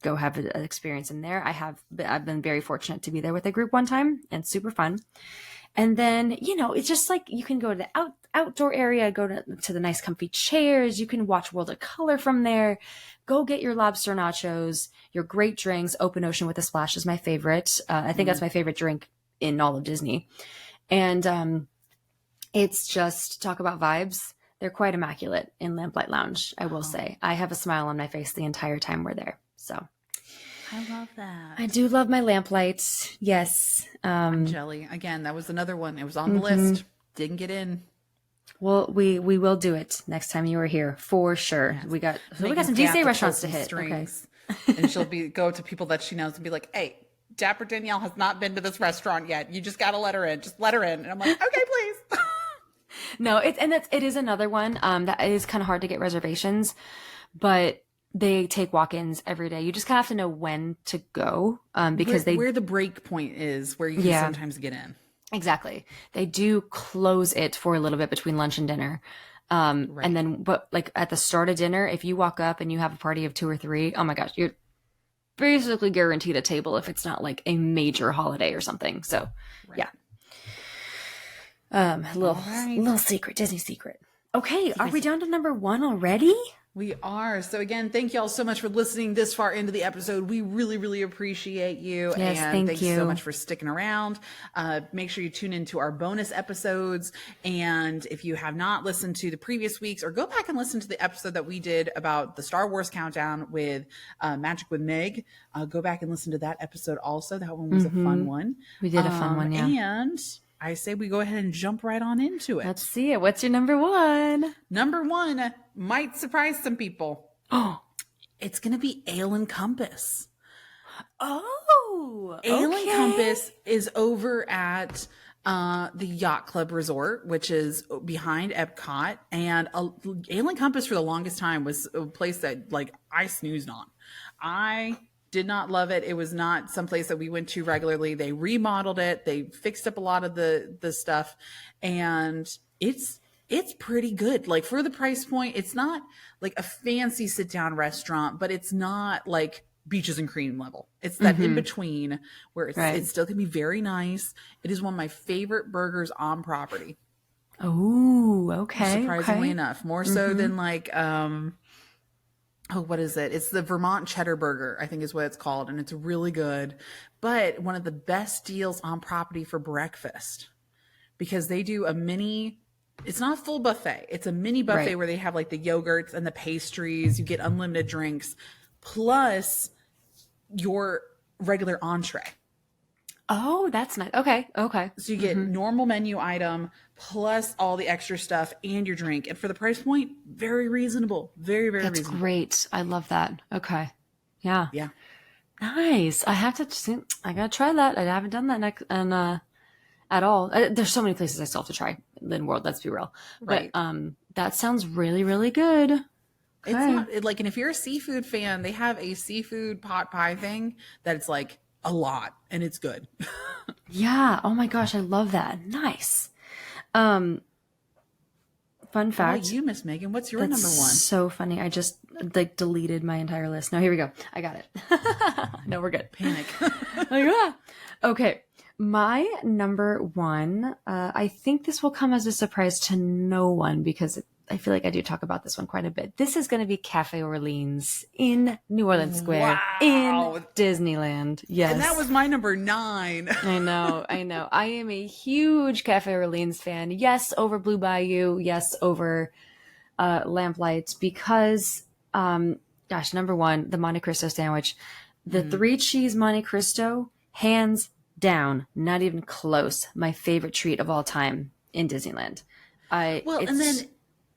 go have an experience in there. I've been very fortunate to be there with a group one time, and super fun. And then, it's just like you can go to the outdoor area, go to the nice comfy chairs. You can watch World of Color from there. Go get your lobster nachos, your great drinks. Open Ocean with a Splash is my favorite. I think that's my favorite drink in all of Disney. And it's just, talk about vibes. They're quite immaculate in Lamplight Lounge, I will say. I have a smile on my face the entire time we're there. So I love that. I do love my lamplights. Yes. Jelly. Again, that was another one. It was on the list. Didn't get in. Well, we will do it next time you are here for sure. Yes. We got some Megan's DC gonna have to restaurants pull to some hit. strings. And she'll go to people that she knows and be like, hey, Dapper Danielle has not been to this restaurant yet. You just got to let her in. Just let her in. And I'm like, okay, please. No, it is another one that is kind of hard to get reservations, but they take walk-ins every day. You just kind of have to know when to go because where the break point is where you can sometimes get in. Exactly. They do close it for a little bit between lunch and dinner. And then, but like at the start of dinner, if you walk up and you have a party of 2 or 3, oh my gosh, you're basically guaranteed a table if it's not like a major holiday or something. So yeah. Little secret, Disney secret. Okay. Are we down to number 1 already? We are. So again, thank you all so much for listening this far into the episode. We really, really appreciate you. Yes, and thank you so you. much for sticking around. Make sure you tune into our bonus episodes. And if you have not listened to the previous weeks, or go back and listen to the episode that we did about the Star Wars countdown with Magic with Meg, go back and listen to that episode also. That one was a fun one. We did a fun one, yeah. And I say we go ahead and jump right on into it. Let's see it. What's your number 1? Number 1 might surprise some people. Oh, It's going to be Ale and Compass. oh, Ale okay. and Compass is over at the Yacht Club Resort, which is behind Epcot. And Ale and Compass for the longest time was a place that like I snoozed on. I did not love it. It was not someplace that we went to regularly. They remodeled it. They fixed up a lot of the stuff, and it's pretty good. Like for the price point, it's not like a fancy sit down restaurant, but it's not like Beaches and Cream level. It's that in between where it still can be very nice. It is one of my favorite burgers on property. Oh, okay. Surprisingly enough, more so than like what is it? It's the Vermont Cheddar Burger, I think is what it's called. And it's really good, but one of the best deals on property for breakfast because they do a mini, it's not a full buffet. It's a mini buffet where they have like the yogurts and the pastries. You get unlimited drinks plus your regular entree. Oh, that's nice. Okay. So you get normal menu item plus all the extra stuff and your drink. And for the price point, very reasonable. Very, very That's reasonable. great. I love that. Okay. Yeah. Yeah. Nice. I gotta try that. I haven't done that at all. There's so many places I still have to try in World. Let's be real. Right. But that sounds really, really good. Okay. It's not like, and if you're a seafood fan, they have a seafood pot pie thing that it's like a lot and it's good. Yeah. Oh my gosh. I love that. Nice. Fun How fact. about you, Miss Megan? What's your That's number 1? so funny. I just like deleted my entire list. No, here we go. I got it. No, we're good. Panic. Okay. My number 1, I think this will come as a surprise to no one because I feel like I do talk about this one quite a bit. This is going to be Cafe Orleans in New Orleans Square in Disneyland. Yes. And that was my number 9. I know. I am a huge Cafe Orleans fan. Yes, over Blue Bayou. Yes, over Lamplights because, number 1, the Monte Cristo sandwich. The 3-cheese Monte Cristo, hands down, not even close, my favorite treat of all time in Disneyland. And then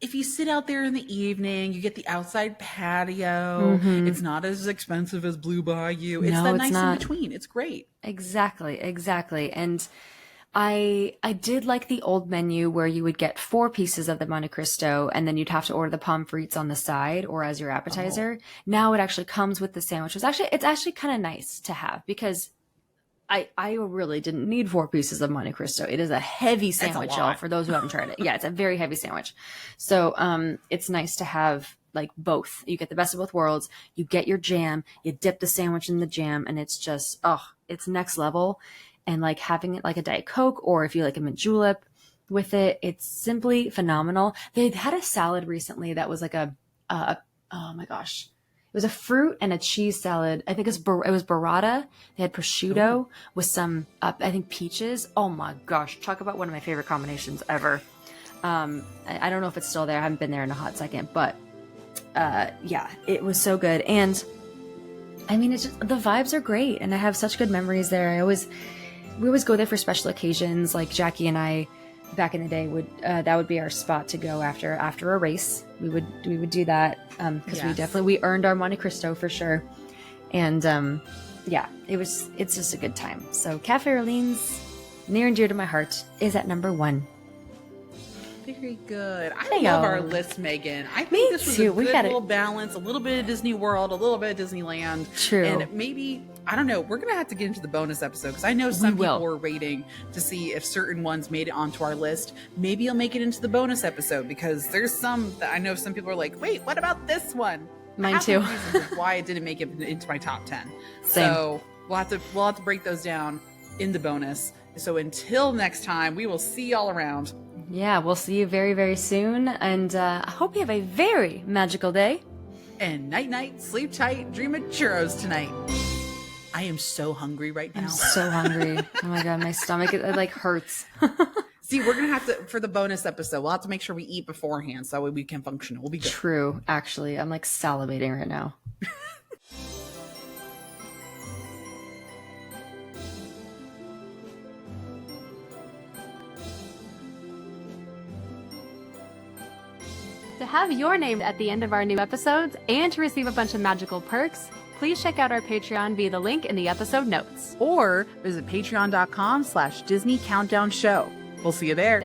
if you sit out there in the evening, you get the outside patio. It's not as expensive as Blue Bayou. It's that nice in between. It's great. Exactly. And I did like the old menu where you would get 4 pieces of the Monte Cristo and then you'd have to order the pommes frites on the side or as your appetizer. Now it actually comes with the sandwich. It's actually kind of nice to have because I really didn't need 4 pieces of Monte Cristo. It is a heavy sandwich, y'all, for those who haven't tried it. Yeah, it's a very heavy sandwich. So it's nice to have like both. You get the best of both worlds. You get your jam, you dip the sandwich in the jam, and it's just, it's next level. And like having it like a Diet Coke, or if you like a mint julep, with it. It's simply phenomenal. They had a salad recently that was like oh my gosh. It was a fruit and a cheese salad. I think it was burrata. They had prosciutto with some, I think, peaches. Oh my gosh. Talk about one of my favorite combinations ever. I don't know if it's still there. I haven't been there in a hot second, but yeah, it was so good. And I mean, it's just, the vibes are great. And I have such good memories there. We always go there for special occasions. Like Jackie and I, back in the day, that would be our spot to go after a race. We would do that because we earned our Monte Cristo for sure. And yeah, it's just a good time. So Cafe Orleans, near and dear to my heart, is at number 1. Very good. I love our list, Megan. I think this was too. a good little balance, a little bit of Disney World, a little bit of Disneyland. True. And maybe, I don't know, we're going to have to get into the bonus episode because I know some people were waiting to see if certain ones made it onto our list. Maybe you'll make it into the bonus episode because there's some that I know some people are like, wait, what about this one? Mine too. Reasons why it didn't make it into my top 10. Same. So we'll have to break those down in the bonus. So until next time, we will see y'all around. Yeah, we'll see you very, very soon. And I hope you have a very magical day. And night-night, sleep tight, dream of churros tonight. I am so hungry right now. I'm so hungry. Oh my God, my stomach, it like hurts. See, we're going to have to, for the bonus episode, we'll have to make sure we eat beforehand so that way we can function. We'll be good. True, actually. I'm like salivating right now. To have your name at the end of our new episodes and to receive a bunch of magical perks, please check out our Patreon via the link in the episode notes. Or visit patreon.com/Disney Countdown Show. We'll see you there.